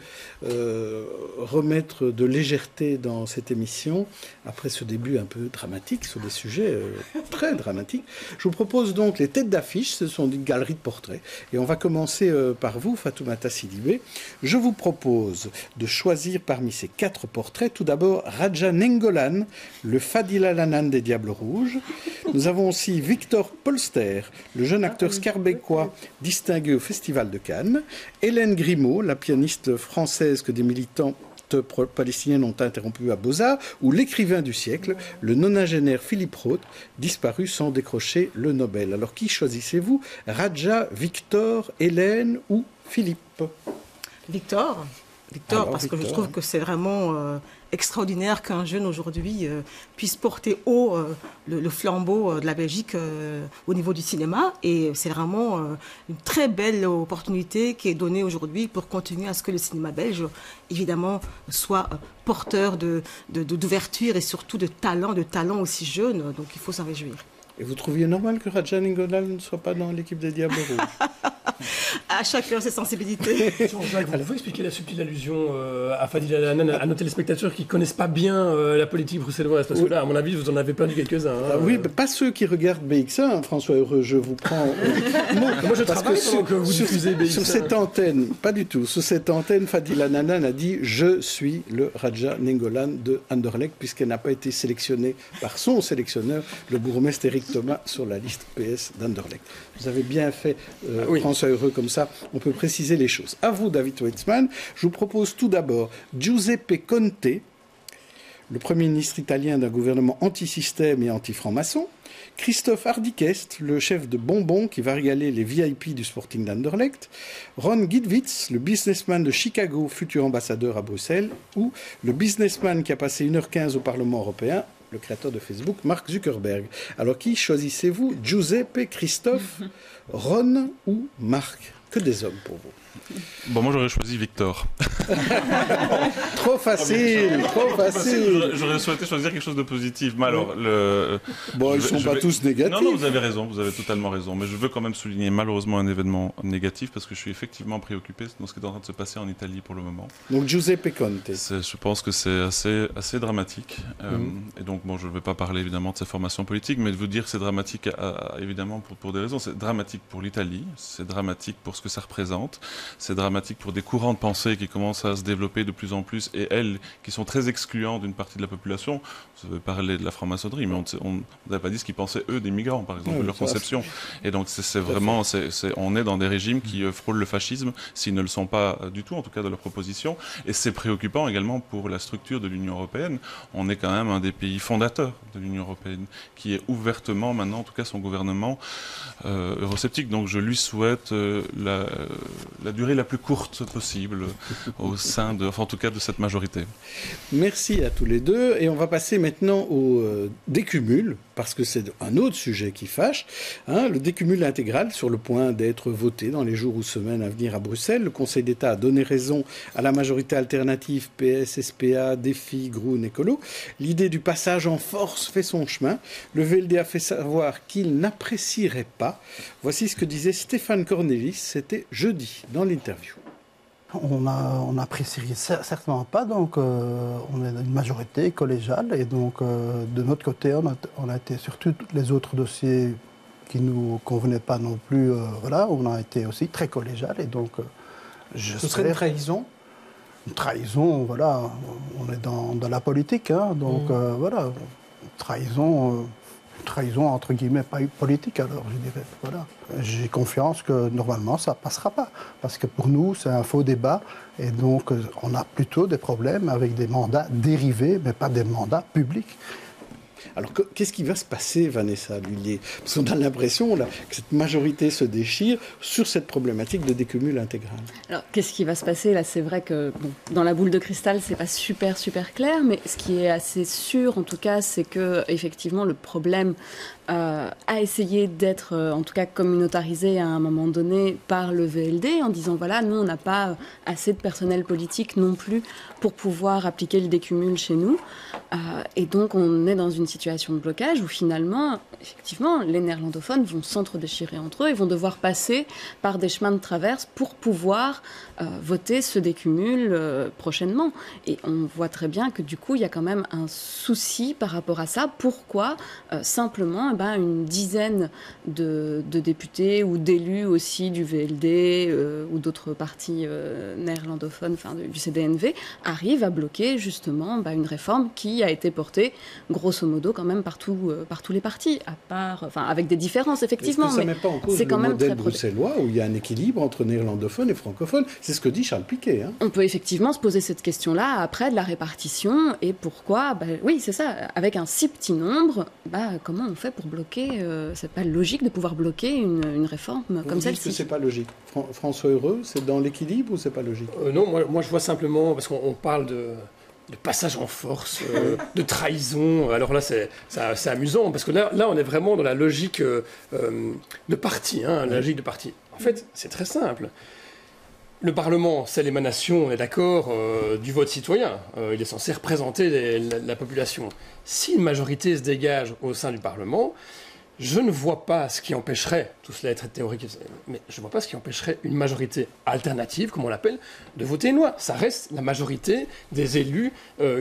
remettre de légèreté dans cette émission, après ce début un peu dramatique sur des sujets très dramatiques. Je vous propose donc les têtes d'affiche, ce sont des galeries de portraits. Et on va commencer par vous, Fatoumata Sidibé. Je vous propose de choisir parmi ces 4 portraits, tout d'abord Raja Nengolan, le Fadila Lanan des Diables Rouges, Nous avons aussi Victor Polster, le jeune acteur scarbécois distingué au Festival de Cannes. Hélène Grimaud, la pianiste française que des militants palestiniennes ont interrompu à Beaux-Arts, ou l'écrivain du siècle, le nonagénaire Philippe Roth, disparu sans décrocher le Nobel. Alors qui choisissez-vous? Raja, Victor, Hélène ou Philippe? Victor, parce que je trouve que c'est vraiment extraordinaire qu'un jeune aujourd'hui puisse porter haut le flambeau de la Belgique au niveau du cinéma. Et c'est vraiment une très belle opportunité qui est donnée aujourd'hui pour continuer à ce que le cinéma belge, évidemment, soit porteur d'ouverture et surtout de talent aussi jeune. Donc il faut s'en réjouir. Et vous trouviez normal que Raja Nainggolan ne soit pas dans l'équipe des Diables Rouges? À chacun ses sensibilités. Jean-Jacques, vous pouvez expliquer la subtile allusion à Fadil Al-Hanan, à nos téléspectateurs qui ne connaissent pas bien la politique bruxelloise? Parce que là, à mon avis, vous en avez perdu quelques-uns. Oui, mais pas ceux qui regardent BX1, François Heureux, je vous prends... Moi, je travaille pendant que vous diffusez BX1. Sur cette antenne, pas du tout, sur cette antenne, Fadil Al-Hanan a dit « Je suis le Raja Nainggolan de Anderlecht » puisqu'elle n'a pas été sélectionnée par son sélectionneur, le bourgmestre Éric Thomas, sur la liste PS d'Anderlecht. Vous avez bien fait, François Heureux, comme ça, on peut préciser les choses. À vous, David Weitzman. Je vous propose tout d'abord Giuseppe Conte, le Premier ministre italien d'un gouvernement anti-système et anti-franc-maçon. Christophe Hardikest, le chef de Bonbon qui va régaler les VIP du Sporting d'Anderlecht. Ron Gidwitz, le businessman de Chicago, futur ambassadeur à Bruxelles. Ou le businessman qui a passé 1h15 au Parlement européen, le créateur de Facebook, Mark Zuckerberg. Alors qui choisissez-vous? Giuseppe, Christophe, Ron ou Marc? Que des hommes pour vous. Bon, moi j'aurais choisi Victor. Trop facile, trop facile. J'aurais souhaité choisir quelque chose de positif. Mais alors, bon, ils ne sont pas tous négatifs. Non, vous avez raison, vous avez totalement raison. Mais je veux quand même souligner malheureusement un événement négatif parce que je suis effectivement préoccupé dans ce qui est en train de se passer en Italie pour le moment. Donc Giuseppe Conte. Je pense que c'est assez dramatique. Et donc, bon, je ne vais pas parler évidemment de sa formation politique, mais de vous dire que c'est dramatique évidemment pour des raisons. C'est dramatique pour l'Italie, c'est dramatique pour ce que ça représente. C'est dramatique pour des courants de pensée qui commencent à se développer de plus en plus et elles qui sont très excluants d'une partie de la population. Vous avez parlé de la franc-maçonnerie, mais on n'a pas dit ce qu'ils pensaient eux des migrants, par exemple, de leur conception. Et donc c'est vraiment, on est dans des régimes qui frôlent le fascisme, s'ils ne le sont pas du tout, en tout cas de leur proposition. Et c'est préoccupant également pour la structure de l'Union européenne. On est quand même un des pays fondateurs de l'Union européenne, qui est ouvertement maintenant, en tout cas son gouvernement, eurosceptique. Donc je lui souhaite la durée la plus courte possible au sein en tout cas de cette majorité. Merci à tous les deux. Et on va passer maintenant au décumul, parce que c'est un autre sujet qui fâche. Le décumul intégral sur le point d'être voté dans les jours ou semaines à venir à Bruxelles. Le Conseil d'État a donné raison à la majorité alternative PS, SPA, Défi, Groen, Écolo. L'idée du passage en force fait son chemin. Le VLD a fait savoir qu'il n'apprécierait pas. Voici ce que disait Stéphane Cornelis, c'était jeudi dans l'interview. On n'apprécierait certainement pas, donc on est une majorité collégiale et donc de notre côté on a été sur tous les autres dossiers qui ne nous convenaient pas non plus, on a été aussi très collégial et donc ce serait une trahison? Une trahison, voilà, on est dans la politique, donc voilà, trahison entre guillemets pas politique alors je dirais, voilà. J'ai confiance que normalement ça passera pas parce que pour nous c'est un faux débat et donc on a plutôt des problèmes avec des mandats dérivés mais pas des mandats publics. Alors, qu'est-ce qui va se passer, Vanessa Lullier? Parce qu'on a l'impression là, que cette majorité se déchire sur cette problématique de décumul intégral. Alors, qu'est-ce qui va se passer? Là, c'est vrai que dans la boule de cristal, c'est pas super clair, mais ce qui est assez sûr, en tout cas, c'est que effectivement, le problème a essayé d'être, en tout cas, communautarisé à un moment donné par le VLD, en disant, voilà, nous, on n'a pas assez de personnel politique non plus pour pouvoir appliquer le décumul chez nous. Et donc, on est dans une situation de blocage où finalement, effectivement, les néerlandophones vont s'entre-déchirer entre eux et vont devoir passer par des chemins de traverse pour pouvoir voter ce décumul prochainement. Et on voit très bien que du coup, il y a quand même un souci par rapport à ça. Pourquoi simplement une dizaine de députés ou d'élus aussi du VLD ou d'autres partis néerlandophones, enfin du CDNV, arrivent à bloquer justement une réforme qui a été portée grosso modo modo quand même par tous les partis, à part, enfin avec des différences effectivement. Est-ce que ça ne met pas en cause le modèle bruxellois où il y a un équilibre entre néerlandophones et francophones? C'est ce que dit Charles Piquet. Hein. On peut effectivement se poser cette question-là après de la répartition et pourquoi. Oui, c'est ça. Avec un si petit nombre, comment on fait pour bloquer c'est pas logique de pouvoir bloquer une réforme comme celle-ci. Est-ce que c'est pas logique? François Heureux, c'est dans l'équilibre ou c'est pas logique? Non, moi je vois simplement, parce qu'on parle de passage en force, de trahison. Alors là, c'est amusant, parce que là, on est vraiment dans la logique de parti, la logique de parti. En fait, c'est très simple. Le Parlement, c'est l'émanation, on est d'accord, du vote citoyen. Il est censé représenter la population. Si une majorité se dégage au sein du Parlement, je ne vois pas ce qui empêcherait, tout cela est très théorique, mais je ne vois pas ce qui empêcherait une majorité alternative, comme on l'appelle, de voter une loi. Ça reste la majorité des élus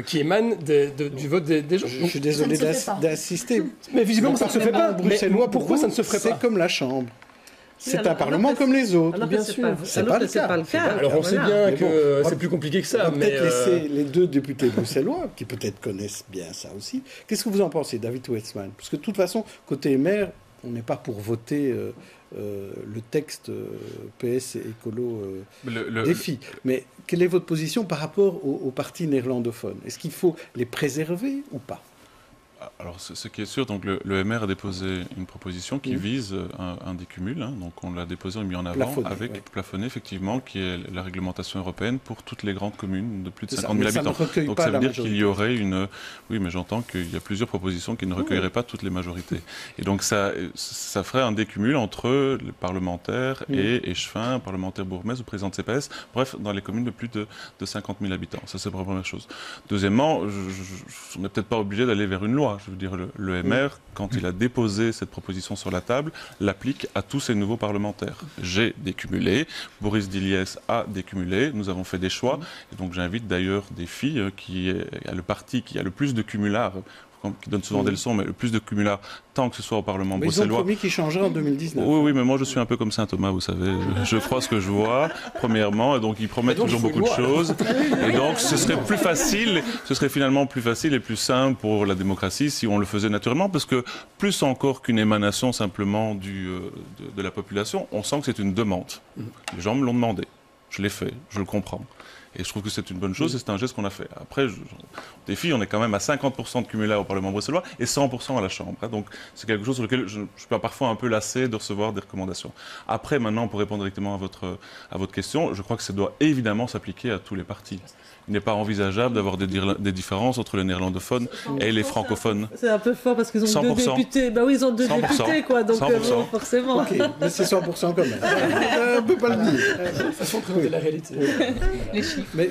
qui émanent du vote des gens. Je suis désolé d'insister. Mais visiblement, ça ne se fait pas. Bruxellois, pourquoi ça ne se ferait pas? C'est comme la Chambre. C'est un Parlement comme les autres. Bien sûr. C'est pas le cas. Alors on sait bien que c'est plus compliqué que ça. On va peut-être laisser les deux députés bruxellois, qui peut-être connaissent bien ça aussi. Qu'est-ce que vous en pensez, David Wetzmann? Parce que de toute façon, côté maire, on n'est pas pour voter le texte PS et Écolo défi. Mais quelle est votre position par rapport aux partis néerlandophones? Est-ce qu'il faut les préserver ou pas? Alors, ce qui est sûr, donc le MR a déposé une proposition qui vise un décumul. Donc, on l'a déposé, on l'a mis en avant plafonné, effectivement, qui est la réglementation européenne pour toutes les grandes communes de plus de 50 000 habitants. Donc, ça veut dire qu'il y aurait une... Oui, mais j'entends qu'il y a plusieurs propositions qui ne recueilleraient pas toutes les majorités. Et donc, ça ferait un décumul entre les parlementaires et échevins, parlementaires bourgmestres ou présidents de CPS, bref, dans les communes de plus de 50 000 habitants. Ça, c'est la première chose. Deuxièmement, on n'est peut-être pas obligé d'aller vers une loi. Je veux dire, le MR, quand il a déposé cette proposition sur la table, l'applique à tous ces nouveaux parlementaires. J'ai décumulé, Boris Diliès a décumulé, nous avons fait des choix, et donc j'invite d'ailleurs des filles qui est le parti qui a le plus de cumulards, qui donne souvent des leçons, mais le plus de cumulards, tant que ce soit au Parlement bruxellois. Ils ont promis qu'ils changeraient en 2019. Oui, mais moi je suis un peu comme Saint Thomas, vous savez. Je crois ce que je vois, premièrement, et donc ils promettent toujours beaucoup de choses. Et donc ce serait plus facile, ce serait finalement plus facile et plus simple pour la démocratie si on le faisait naturellement, parce que plus encore qu'une émanation simplement de la population, on sent que c'est une demande. Les gens me l'ont demandé, je l'ai fait, je le comprends. Et je trouve que c'est une bonne chose et c'est un geste qu'on a fait. Après, défi, on est quand même à 50% de cumulats au Parlement bruxellois et 100% à la Chambre. Donc c'est quelque chose sur lequel je suis parfois un peu lassé de recevoir des recommandations. Après, maintenant, pour répondre directement à votre question, je crois que ça doit évidemment s'appliquer à tous les partis. Il n'est pas envisageable d'avoir des différences entre les néerlandophones et les francophones. C'est un peu fort parce qu'ils ont 100%. 2 députés. Bah oui, ils ont 2 députés, quoi. Donc forcément. Ok, mais c'est 100% quand même. On ne peut pas le dire. Façon de présenter la réalité. Les chiffres. Mais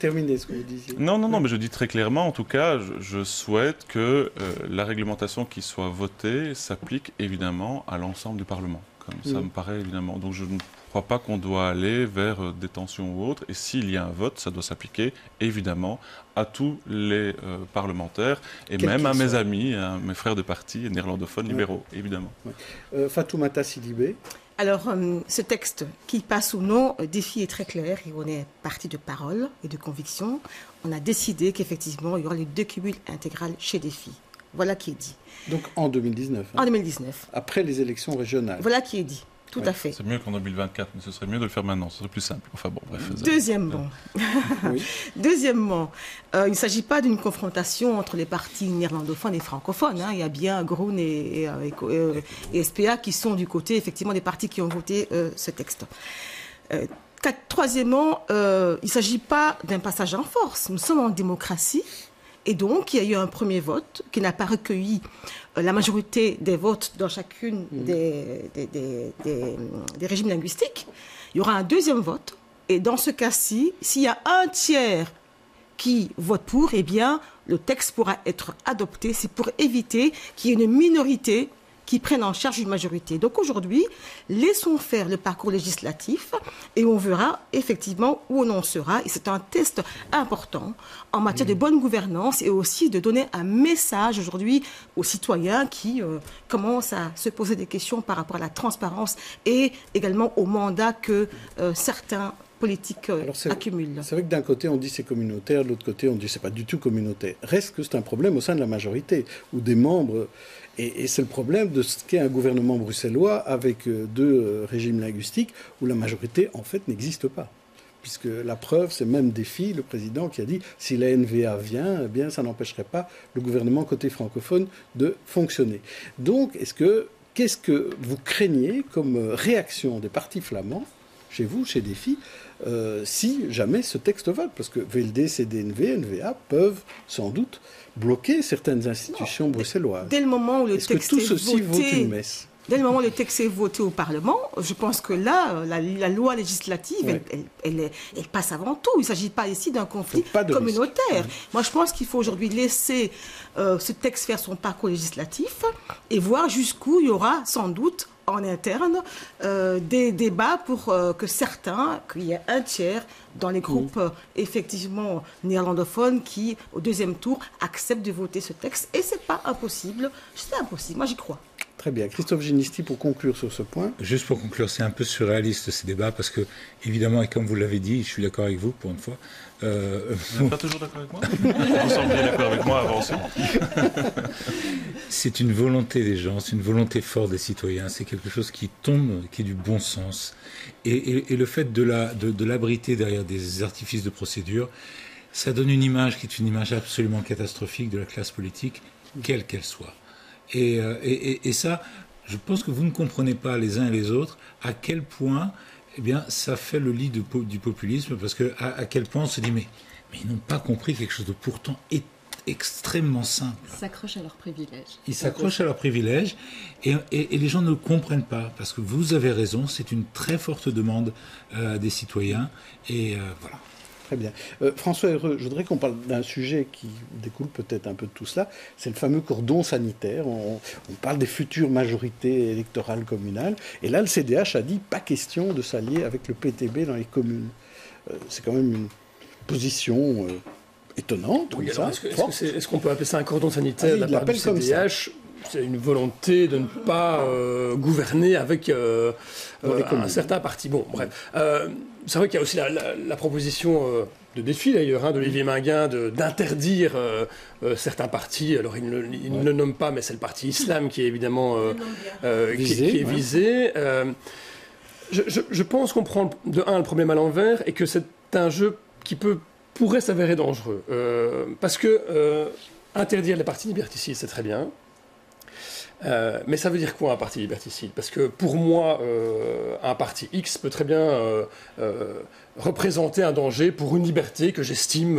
terminez ce que vous disiez. Non, mais je dis très clairement, en tout cas, je souhaite que la réglementation qui soit votée s'applique évidemment à l'ensemble du Parlement. Comme ça me paraît évidemment. Donc je ne crois pas qu'on doit aller vers des tensions ou autres. Et s'il y a un vote, ça doit s'appliquer évidemment à tous les parlementaires et même à mes amis, à mes frères de parti néerlandophones libéraux, évidemment. Fatoumata Sidibé. Alors, ce texte, qui passe ou non, défi est très clair et on est parti de parole et de conviction. On a décidé qu'effectivement, il y aura le décumul intégral chez défi. Voilà qui est dit. Donc en 2019. En 2019. Après les élections régionales. Voilà qui est dit. Tout à fait. C'est mieux qu'en 2024, mais ce serait mieux de le faire maintenant, ce serait plus simple. Enfin bon, bref. Deuxièmement, il ne s'agit pas d'une confrontation entre les partis néerlandophones et francophones. Il y a bien Groen et SPA qui sont du côté, effectivement, des partis qui ont voté ce texte. Troisièmement, il ne s'agit pas d'un passage en force. Nous sommes en démocratie. Et donc, il y a eu un premier vote qui n'a pas recueilli la majorité des votes dans chacune des régimes linguistiques. Il y aura un deuxième vote. Et dans ce cas-ci, s'il y a un tiers qui vote pour, eh bien, le texte pourra être adopté. C'est pour éviter qu'il y ait une minorité qui prennent en charge une majorité. Donc aujourd'hui, laissons faire le parcours législatif et on verra effectivement où on en sera. Et c'est un test important en matière de bonne gouvernance et aussi de donner un message aujourd'hui aux citoyens qui commencent à se poser des questions par rapport à la transparence et également au mandat que certains politique accumule. C'est vrai que d'un côté on dit c'est communautaire, de l'autre côté on dit c'est pas du tout communautaire. Reste que c'est un problème au sein de la majorité, où des membres... Et c'est le problème de ce qu'est un gouvernement bruxellois avec deux régimes linguistiques où la majorité, en fait, n'existe pas. Puisque la preuve, c'est même Défi, le président, qui a dit si la NVA vient, eh bien, ça n'empêcherait pas le gouvernement côté francophone de fonctionner. Donc, qu'est-ce que vous craignez comme réaction des partis flamands, chez vous, chez Défi, si jamais ce texte vote? Parce que VLD, CDNV, NVA peuvent sans doute bloquer certaines institutions bruxelloises. Dès le moment où le texte tout ceci vaut une messe? Dès le moment où le texte est voté au Parlement, je pense que là, la loi législative, elle passe avant tout. Il ne s'agit pas ici d'un conflit communautaire. Moi, je pense qu'il faut aujourd'hui laisser ce texte faire son parcours législatif et voir jusqu'où il y aura sans doute en interne des débats pour qu'il y ait un tiers dans les groupes effectivement néerlandophones qui, au deuxième tour, acceptent de voter ce texte. Et c'est pas impossible. C'est impossible. Moi, j'y crois. Très bien. Christophe Ginisti, pour conclure sur ce point. Juste pour conclure, c'est un peu surréaliste ces débats parce que, évidemment, et comme vous l'avez dit, je suis d'accord avec vous pour une fois. Vous n'êtes pas toujours d'accord avec moi? Vous semblez d'accord avec moi avant aussi. C'est une volonté des gens, c'est une volonté forte des citoyens, c'est quelque chose qui tombe, qui est du bon sens. Et le fait de l'abriter derrière des artifices de procédure, ça donne une image qui est une image absolument catastrophique de la classe politique, quelle qu'elle soit. Et ça, je pense que vous ne comprenez pas les uns et les autres à quel point ça fait le lit du populisme, parce que à quel point on se dit mais ils n'ont pas compris quelque chose de pourtant extrêmement simple. Ils s'accrochent à leurs privilèges. Ils s'accrochent à leurs privilèges et les gens ne le comprennent pas, parce que vous avez raison, c'est une très forte demande des citoyens et voilà. Très bien. François Heureux, je voudrais qu'on parle d'un sujet qui découle peut-être un peu de tout cela, c'est le fameux cordon sanitaire. On parle des futures majorités électorales communales, et là le CDH a dit pas question de s'allier avec le PTB dans les communes. C'est quand même une position étonnante. Oui, ça, est-ce qu'on peut appeler ça un cordon sanitaire de la part du CDH? C'est une volonté de ne pas gouverner avec un certain parti. Bon, bref. C'est vrai qu'il y a aussi la proposition de Défi, d'ailleurs, d'Olivier Minguin, d'interdire certains partis. Alors, il ne le nomme pas, mais c'est le parti Islam qui est évidemment qui est visé. Je pense qu'on prend le problème à l'envers et que c'est un jeu qui pourrait s'avérer dangereux. Parce que interdire les partis liberticides, c'est très bien. Mais ça veut dire quoi un parti liberticide? Parce que pour moi, un parti X peut très bien représenter un danger pour une liberté que j'estime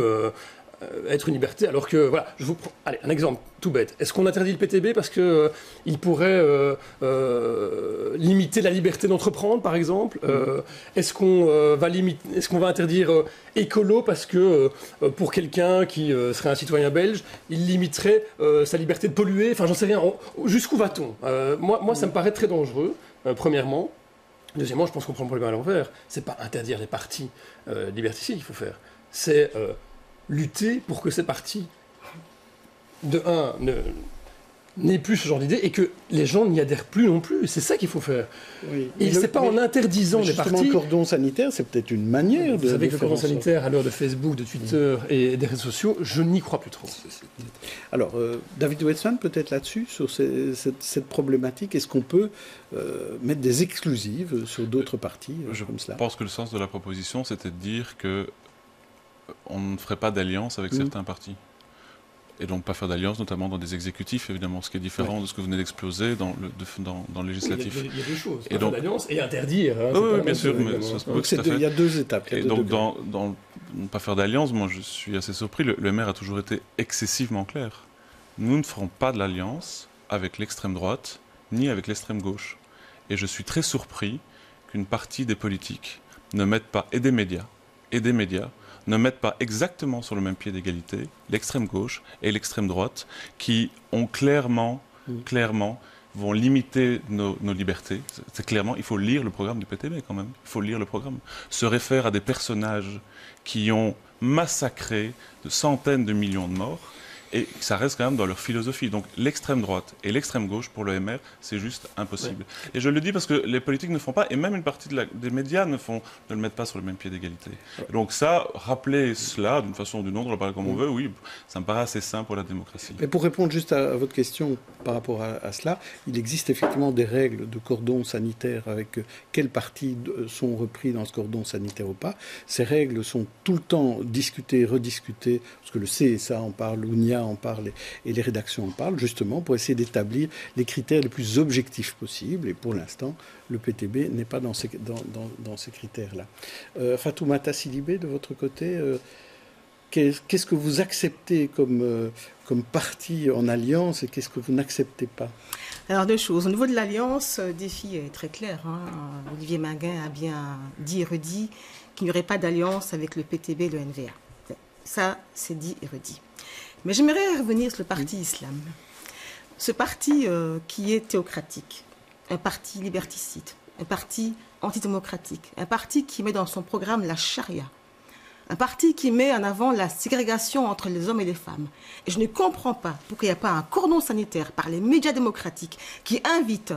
être une liberté, alors que, voilà, je vous prends un exemple tout bête. Est-ce qu'on interdit le PTB parce qu'il pourrait limiter la liberté d'entreprendre, par exemple? Est-ce qu'on va interdire écolo parce que pour quelqu'un qui serait un citoyen belge, il limiterait sa liberté de polluer? Enfin, j'en sais rien. Jusqu'où va-t-on? Moi, ça me paraît très dangereux, premièrement. Deuxièmement, je pense qu'on prend le problème à l'envers. C'est pas interdire les partis liberticides qu'il faut faire. C'est lutter pour que ces partis, de un, n'aient plus ce genre d'idée et que les gens n'y adhèrent plus non plus. C'est ça qu'il faut faire. Oui. Et c'est pas en interdisant les partis. Le cordon sanitaire, c'est peut-être une manière de. Vous savez que le cordon sanitaire, à l'heure de Facebook, de Twitter et des réseaux sociaux, je n'y crois plus trop. Alors, David Wetson, peut-être là-dessus, sur cette problématique, est-ce qu'on peut mettre des exclusives sur d'autres partis comme cela? Je pense que le sens de la proposition, c'était de dire que on ne ferait pas d'alliance avec certains partis. Et donc pas faire d'alliance, notamment dans des exécutifs, évidemment, ce qui est différent de ce que vous venez d'exploser dans le législatif. Il y a deux choses, pas faire d'alliance et interdire. Oui, bien sûr, mais il y a deux étapes. Et donc, dans pas faire d'alliance, moi je suis assez surpris, le maire a toujours été excessivement clair. Nous ne ferons pas de l'alliance avec l'extrême droite, ni avec l'extrême gauche. Et je suis très surpris qu'une partie des politiques ne mettent pas, et des médias, ne mettent pas exactement sur le même pied d'égalité l'extrême gauche et l'extrême droite, qui ont clairement vont limiter nos libertés. C'est clairement, il faut lire le programme du PTB quand même. Il faut lire le programme. Se réfère à des personnages qui ont massacré de centaines de millions de morts, et ça reste quand même dans leur philosophie. Donc l'extrême droite et l'extrême gauche, pour le MR, c'est juste impossible. Ouais. Et je le dis parce que les politiques ne font pas, et même une partie des médias ne le mettent pas sur le même pied d'égalité. Ouais. Donc ça, rappeler cela d'une façon ou d'une autre, on le parle comme on veut, oui, ça me paraît assez sain pour la démocratie. Mais pour répondre juste à votre question par rapport à cela, il existe effectivement des règles de cordon sanitaire avec quels partis sont repris dans ce cordon sanitaire ou pas. Ces règles sont tout le temps discutées, rediscutées, parce que le CSA en parle, l'UNIA en parle et les rédactions en parlent, justement pour essayer d'établir les critères les plus objectifs possibles. Et pour l'instant, le PTB n'est pas dans ces critères-là. Fatoumata Sidibé, de votre côté, qu'est-ce que vous acceptez comme parti en alliance et qu'est-ce que vous n'acceptez pas? Alors, deux choses. Au niveau de l'alliance, le défi est très clair. Olivier Manguin a bien dit et redit qu'il n'y aurait pas d'alliance avec le PTB et le NVA. Ça, c'est dit et redit. Mais j'aimerais revenir sur le parti islam. Ce parti qui est théocratique, un parti liberticide, un parti antidémocratique, un parti qui met dans son programme la charia, un parti qui met en avant la ségrégation entre les hommes et les femmes. Et je ne comprends pas pourquoi il n'y a pas un cordon sanitaire par les médias démocratiques qui invite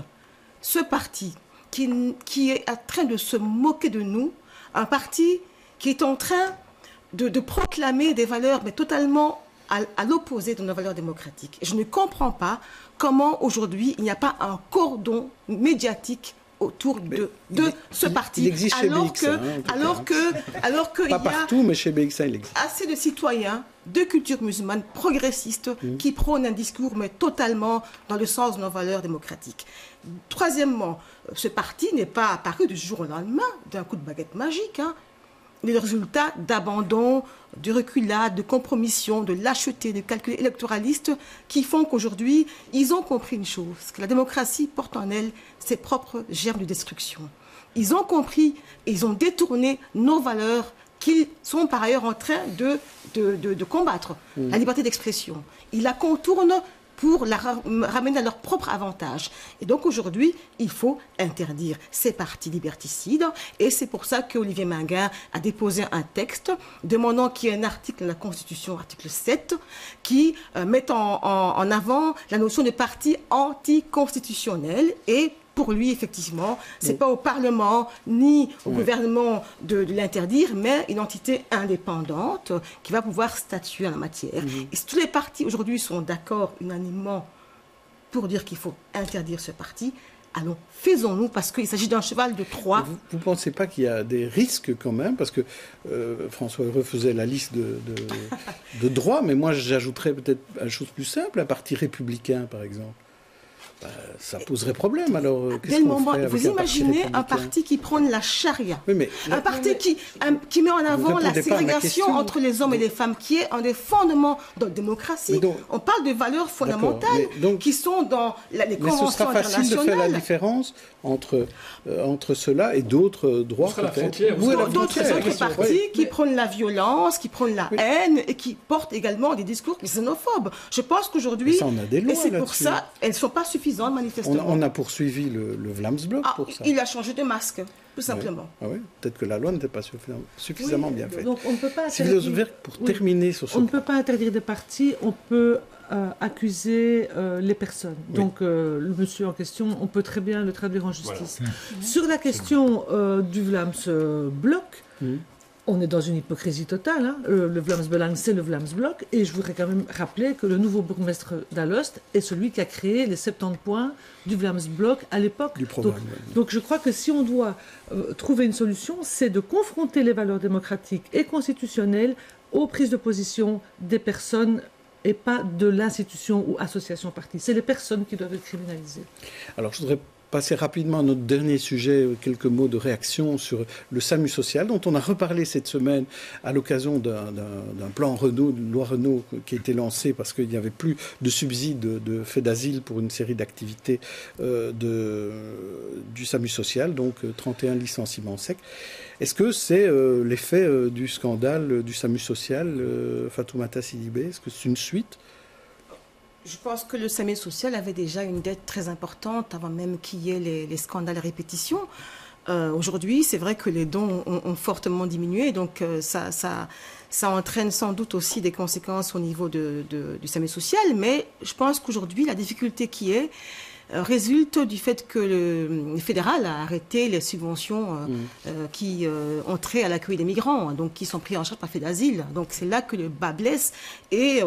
ce parti qui est en train de se moquer de nous, un parti qui est en train de proclamer des valeurs, mais totalement à l'opposé de nos valeurs démocratiques. Et je ne comprends pas comment aujourd'hui il n'y a pas un cordon médiatique autour de ce parti. Il existe chez BX1, alors que pas partout, mais chez BX1, il existe. Assez de citoyens de culture musulmane progressistes qui prônent un discours, mais totalement dans le sens de nos valeurs démocratiques. Troisièmement, ce parti n'est pas apparu du jour au lendemain d'un coup de baguette magique. Les résultats d'abandon, de reculade, de compromission, de lâcheté, de calcul électoraliste qui font qu'aujourd'hui, ils ont compris une chose, que la démocratie porte en elle ses propres germes de destruction. Ils ont compris et ils ont détourné nos valeurs qu'ils sont par ailleurs en train de combattre, la liberté d'expression. Ils la contournent pour la ramener à leur propre avantage. Et donc aujourd'hui, il faut interdire ces partis liberticides. Et c'est pour ça qu'Olivier Manguin a déposé un texte demandant qu'il y ait un article de la Constitution, article 7, qui met en avant la notion de parti anticonstitutionnel. Et pour lui, effectivement, ce n'est pas au Parlement ni au gouvernement de l'interdire, mais une entité indépendante qui va pouvoir statuer en la matière. Et si tous les partis aujourd'hui sont d'accord unanimement pour dire qu'il faut interdire ce parti, allons, faisons-nous, parce qu'il s'agit d'un cheval de Troie. Vous ne pensez pas qu'il y a des risques quand même? Parce que François Heureux faisait la liste de droits, mais moi j'ajouterais peut-être une chose plus simple, un parti républicain par exemple. Ça poserait problème, alors qu'est-ce qu'on ferait avec vous imaginez un parti qui prône la charia, un parti qui met en avant la ségrégation entre les hommes et les femmes, qui est un des fondements de la démocratie. Donc, on parle de valeurs fondamentales qui sont dans les conventions internationales. Mais ce sera facile de faire la différence entre cela et d'autres droits peut-être. D'autres partis qui prônent la violence, qui prônent la haine et qui portent également des discours xénophobes. Je pense qu'aujourd'hui, et c'est pour ça, elles ne sont pas suffisantes. On a poursuivi le Vlaams-Blok pour ça. Il a changé de masque, tout simplement. Peut-être que la loi n'était pas suffisamment bien faite. Donc on ne peut pas pour terminer sur ce on ne peut pas interdire des partis, on peut accuser les personnes. Donc le monsieur en question, on peut très bien le traduire en justice. Voilà. Sur la question du Vlaams-Blok, on est dans une hypocrisie totale. Le Vlaams-Belang, c'est le Vlaams-Blok. Et je voudrais quand même rappeler que le nouveau bourgmestre d'Alost est celui qui a créé les 70 points du Vlaams-Blok à l'époque. Donc je crois que si on doit trouver une solution, c'est de confronter les valeurs démocratiques et constitutionnelles aux prises de position des personnes et pas de l'institution ou association parti. C'est les personnes qui doivent être criminalisées. Alors je voudrais passer rapidement à notre dernier sujet, quelques mots de réaction sur le SAMU social, dont on a reparlé cette semaine à l'occasion d'un plan Renault, d'une loi Renault qui a été lancée parce qu'il n'y avait plus de subsides de fait d'asile pour une série d'activités du SAMU social, donc 31 licenciements secs. Est-ce que c'est l'effet du scandale du SAMU social, Fatoumata Sidibé? Est-ce que c'est une suite? Je pense que le SAMU social avait déjà une dette très importante avant même qu'il y ait les scandales à répétition. Aujourd'hui, c'est vrai que les dons ont fortement diminué, donc ça Ça entraîne sans doute aussi des conséquences au niveau du SAMU social, mais je pense qu'aujourd'hui, la difficulté qui est résulte du fait que le fédéral a arrêté les subventions qui ont trait à l'accueil des migrants, donc qui sont pris en charge par fait d'asile. Donc c'est là que le bas blesse et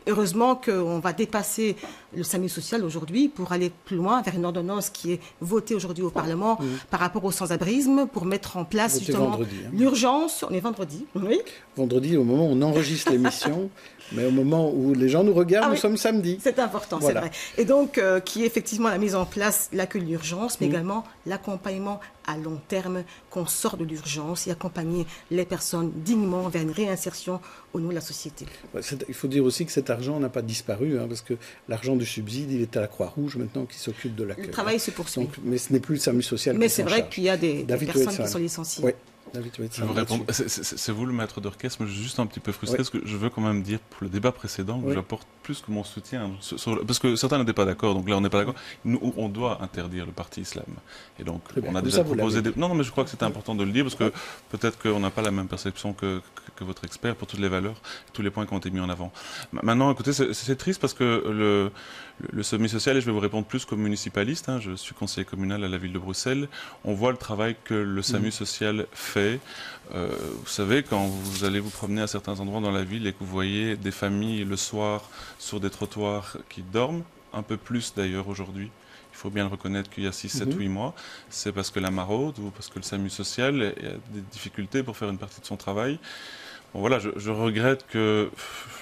heureusement qu'on va dépasser le SAMU social aujourd'hui pour aller plus loin vers une ordonnance qui est votée aujourd'hui au Parlement par rapport au sans-abrisme pour mettre en place justement l'urgence. On est vendredi. Oui. Vendredi, au moment où on enregistre l'émission, mais au moment où les gens nous regardent, nous sommes samedi. C'est important, voilà. C'est vrai. Et donc, qui est effectivement la mise en place, l'accueil d'urgence, mais également l'accompagnement à long terme, qu'on sort de l'urgence et accompagner les personnes dignement vers une réinsertion au niveau de la société. Il faut dire aussi que cet argent n'a pas disparu, parce que l'argent du subside, il est à la Croix-Rouge maintenant qui s'occupe de l'accueil. Le travail se poursuit. Donc, mais ce n'est plus le SAMU social. Mais c'est vrai qu'il y a des personnes qui sont licenciées. Oui. Je vais vous répondre. C'est vous le maître d'orchestre, mais je suis juste un petit peu frustré parce que je veux quand même dire pour le débat précédent que j'apporte plus que mon soutien. Parce que certains n'étaient pas d'accord, donc là on n'est pas d'accord. Nous, on doit interdire le parti islam. Et donc on a déjà proposé des... Non, mais je crois que c'était important de le dire parce que peut-être qu'on n'a pas la même perception que votre expert pour toutes les valeurs, tous les points qui ont été mis en avant. Maintenant, écoutez, c'est triste parce que le SAMU social, et je vais vous répondre plus comme municipaliste, je suis conseiller communal à la ville de Bruxelles, on voit le travail que le SAMU social fait. Vous savez, quand vous allez vous promener à certains endroits dans la ville et que vous voyez des familles le soir sur des trottoirs qui dorment, un peu plus d'ailleurs aujourd'hui, il faut bien le reconnaître qu'il y a 6, 7, 8 mois, c'est parce que la maraude ou parce que le SAMU social a des difficultés pour faire une partie de son travail. Bon, voilà, je regrette que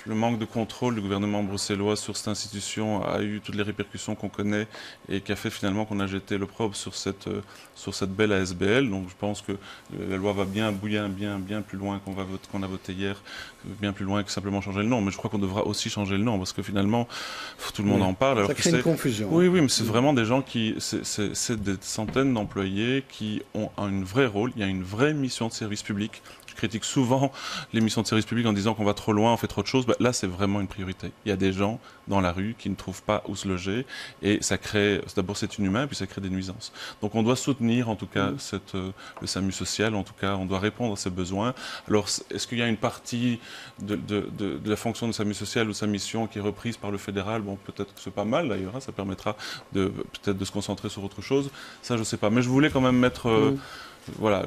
le manque de contrôle du gouvernement bruxellois sur cette institution a eu toutes les répercussions qu'on connaît et qui a fait finalement qu'on a jeté l'opprobre sur cette belle ASBL. Donc je pense que la loi va bien plus loin qu'on a voté hier, bien plus loin que simplement changer le nom. Mais je crois qu'on devra aussi changer le nom parce que finalement, tout le monde en parle. Alors ça crée une confusion. Oui, mais c'est vraiment des gens c'est des centaines d'employés qui ont un vrai rôle. Il y a une vraie mission de service public. Je critique souvent les missions de service public en disant qu'on va trop loin, on fait trop de choses. Là, c'est vraiment une priorité. Il y a des gens dans la rue qui ne trouvent pas où se loger et ça crée, d'abord c'est inhumain, puis ça crée des nuisances. Donc on doit soutenir en tout cas le SAMU social, en tout cas on doit répondre à ces besoins. Alors est-ce qu'il y a une partie de la fonction de SAMU social ou sa mission qui est reprise par le fédéral? Bon, peut-être que c'est pas mal d'ailleurs, ça permettra peut-être de se concentrer sur autre chose. Ça, je sais pas. Mais je voulais quand même mettre... Voilà,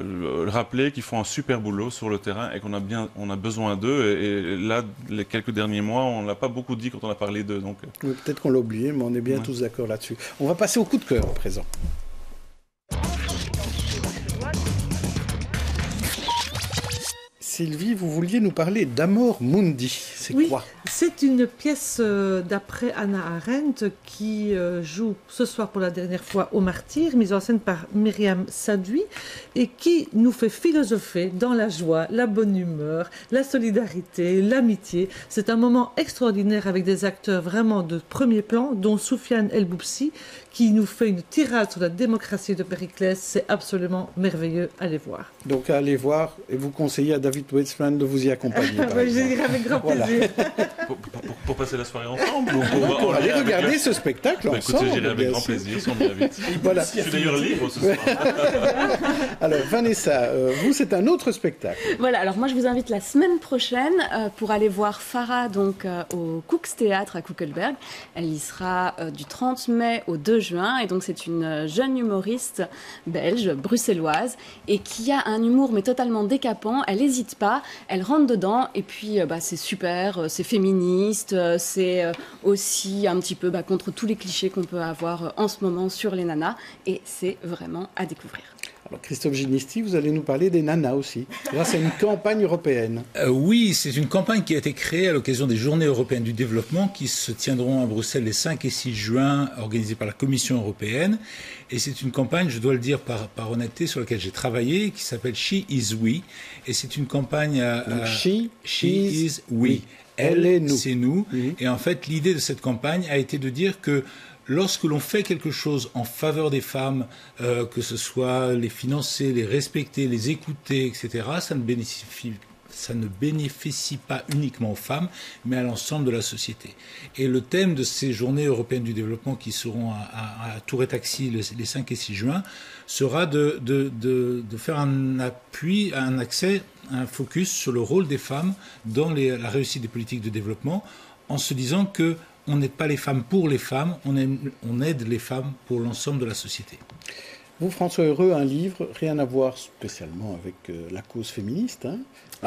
rappeler qu'ils font un super boulot sur le terrain et qu'on a besoin d'eux. Et là, les quelques derniers mois, on ne l'a pas beaucoup dit quand on a parlé d'eux. Donc... Oui, peut-être qu'on l'a oublié, mais on est bien tous d'accord là-dessus. On va passer au coup de cœur à présent. Sylvie, vous vouliez nous parler d'Amor Mundi. C'est quoi? C'est une pièce d'après Hannah Arendt qui joue ce soir pour la dernière fois au Martyr, mise en scène par Myriam Sadoui et qui nous fait philosopher dans la joie, la bonne humeur, la solidarité, l'amitié. C'est un moment extraordinaire avec des acteurs vraiment de premier plan, dont Soufiane El Boubsi, qui nous fait une tirade sur la démocratie de Périclès. C'est absolument merveilleux. Allez voir. Donc allez voir et vous conseillez à David Weitzman de vous y accompagner. Je dirais avec grand plaisir. Pour passer la soirée ensemble ou pour aller regarder ce spectacle ensemble. Écoutez, j'irai avec grand plaisir, sans bien vite. Voilà. Je suis d'ailleurs libre ce soir. Alors Vanessa, vous c'est un autre spectacle. Voilà, alors moi je vous invite la semaine prochaine pour aller voir Farah donc, au Cooks Théâtre à Kuckelberg. Elle y sera du 30 mai au 2 juin et donc c'est une jeune humoriste belge, bruxelloise et qui a un humour mais totalement décapant. Elle n'hésite pas, elle rentre dedans et puis c'est super, c'est féministe, c'est aussi un petit peu contre tous les clichés qu'on peut avoir en ce moment sur les nanas et c'est vraiment à découvrir. Alors Christophe Ginisti, vous allez nous parler des nanas aussi, grâce à une campagne européenne. Oui, c'est une campagne qui a été créée à l'occasion des Journées européennes du développement qui se tiendront à Bruxelles les 5 et 6 juin, organisée par la Commission européenne. Et c'est une campagne, je dois le dire par honnêteté, sur laquelle j'ai travaillé, qui s'appelle She is We. Et c'est une campagne She is We. Elle, c'est nous. Et en fait, l'idée de cette campagne a été de dire que lorsque l'on fait quelque chose en faveur des femmes, que ce soit les financer, les respecter, les écouter, etc., ça ne bénéficie pas uniquement aux femmes, mais à l'ensemble de la société. Et le thème de ces Journées européennes du développement qui seront à Tour et Taxi les 5 et 6 juin sera de faire un appui, un accès un focus sur le rôle des femmes dans la réussite des politiques de développement, en se disant que on n'aide pas les femmes pour les femmes, on aide les femmes pour l'ensemble de la société. Vous, François Heureux, un livre, rien à voir spécialement avec la cause féministe. Hein.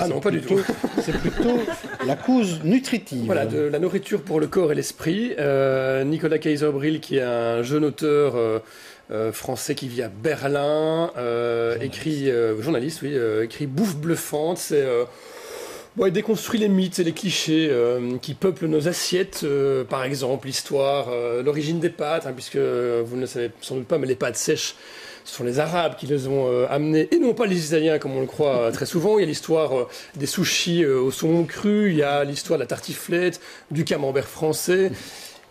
Non, pas du tout. C'est plutôt la cause nutritive. Voilà, de la nourriture pour le corps et l'esprit. Nicolas Kayser-Bril, qui est un jeune auteur français qui vit à Berlin, journaliste, écrit Bouffe bluffante. Il déconstruit les mythes et les clichés qui peuplent nos assiettes. Par exemple, l'histoire, l'origine des pâtes, puisque vous ne le savez sans doute pas, mais les pâtes sèches, ce sont les Arabes qui les ont amenées, et non pas les Italiens, comme on le croit très souvent. Il y a l'histoire des sushis au saumon cru, il y a l'histoire de la tartiflette, du camembert français.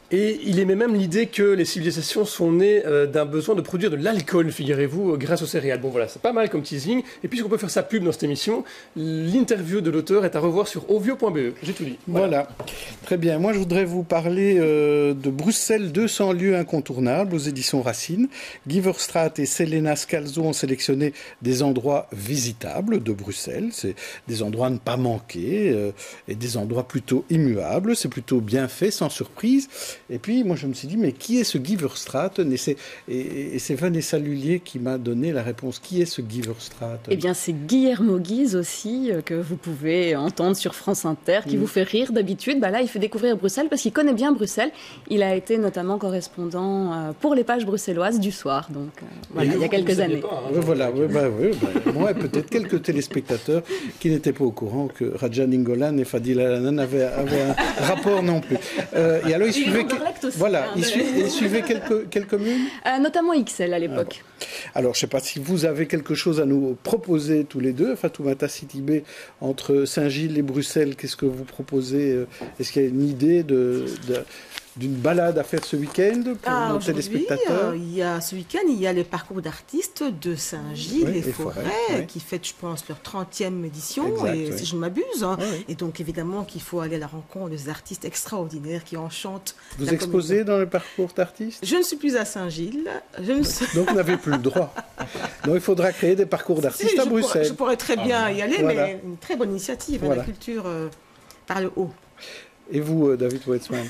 Et il émet même l'idée que les civilisations sont nées d'un besoin de produire de l'alcool, figurez-vous, grâce aux céréales. Bon voilà, c'est pas mal comme teasing. Et puisqu'on peut faire sa pub dans cette émission, l'interview de l'auteur est à revoir sur ovio.be. J'ai tout dit. Voilà. Très bien. Moi, je voudrais vous parler de Bruxelles, 200 lieux incontournables aux éditions Racine. Guy Verstraete et Selena Scalzo ont sélectionné des endroits visitables de Bruxelles. C'est des endroits à ne pas manquer et des endroits plutôt immuables. C'est plutôt bien fait, sans surprise. Et puis, moi, je me suis dit, mais qui est ce Guy Verstraete ? Et c'est Vanessa Lullier qui m'a donné la réponse. Qui est ce Guy Verstraete ? Eh bien, c'est Guillermo Guise aussi, que vous pouvez entendre sur France Inter, qui vous fait rire d'habitude. Là, il fait découvrir Bruxelles parce qu'il connaît bien Bruxelles. Il a été notamment correspondant pour les pages bruxelloises du soir, donc il y a quelques années. Moi, peut-être quelques téléspectateurs qui n'étaient pas au courant que Raja Ningolan et Fadil Alanan avaient un rapport non plus. Et alors, il suivait quelles communes notamment XL à l'époque. Alors, je ne sais pas si vous avez quelque chose à nous proposer tous les deux. Fatoumata Sidibé, entre Saint-Gilles et Bruxelles, qu'est-ce que vous proposez ? Est-ce qu'il y a une idée d'une balade à faire ce week-end pour nos téléspectateurs ? Ce week-end, il y a le parcours d'artistes de Saint-Gilles et Forêt qui fête, je pense, leur 30e édition, si je ne m'abuse. Et donc, évidemment, qu'il faut aller à la rencontre des artistes extraordinaires qui enchantent. Vous exposez dans le parcours d'artistes ? Je ne suis plus à Saint-Gilles. Donc, vous n'avez plus le droit. Donc, il faudra créer des parcours d'artistes à Bruxelles. Je pourrais très bien y aller, mais une très bonne initiative, la culture par le haut. Et vous, David Weitzman ?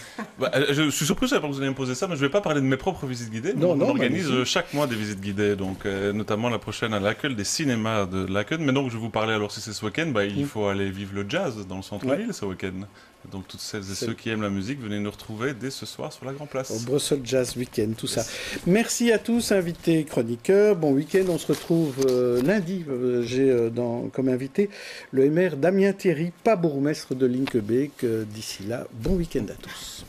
Je suis surpris que vous ayez me poser ça, mais je ne vais pas parler de mes propres visites guidées. On organise chaque mois des visites guidées, donc, notamment la prochaine à Laken, des cinémas de Laken. Mais donc, je vais vous parler, alors si c'est ce week-end, il faut aller vivre le jazz dans le centre-ville ce week-end. Donc, toutes celles et ceux qui aiment la musique, venez nous retrouver dès ce soir sur la Grand Place. Au Brussels Jazz Weekend, tout ça. Merci à tous, invités, chroniqueurs. Bon week-end, on se retrouve lundi. J'ai comme invité le MR Damien Thierry, pas bourgmestre de Linkebeek. D'ici là, bon week-end à tous.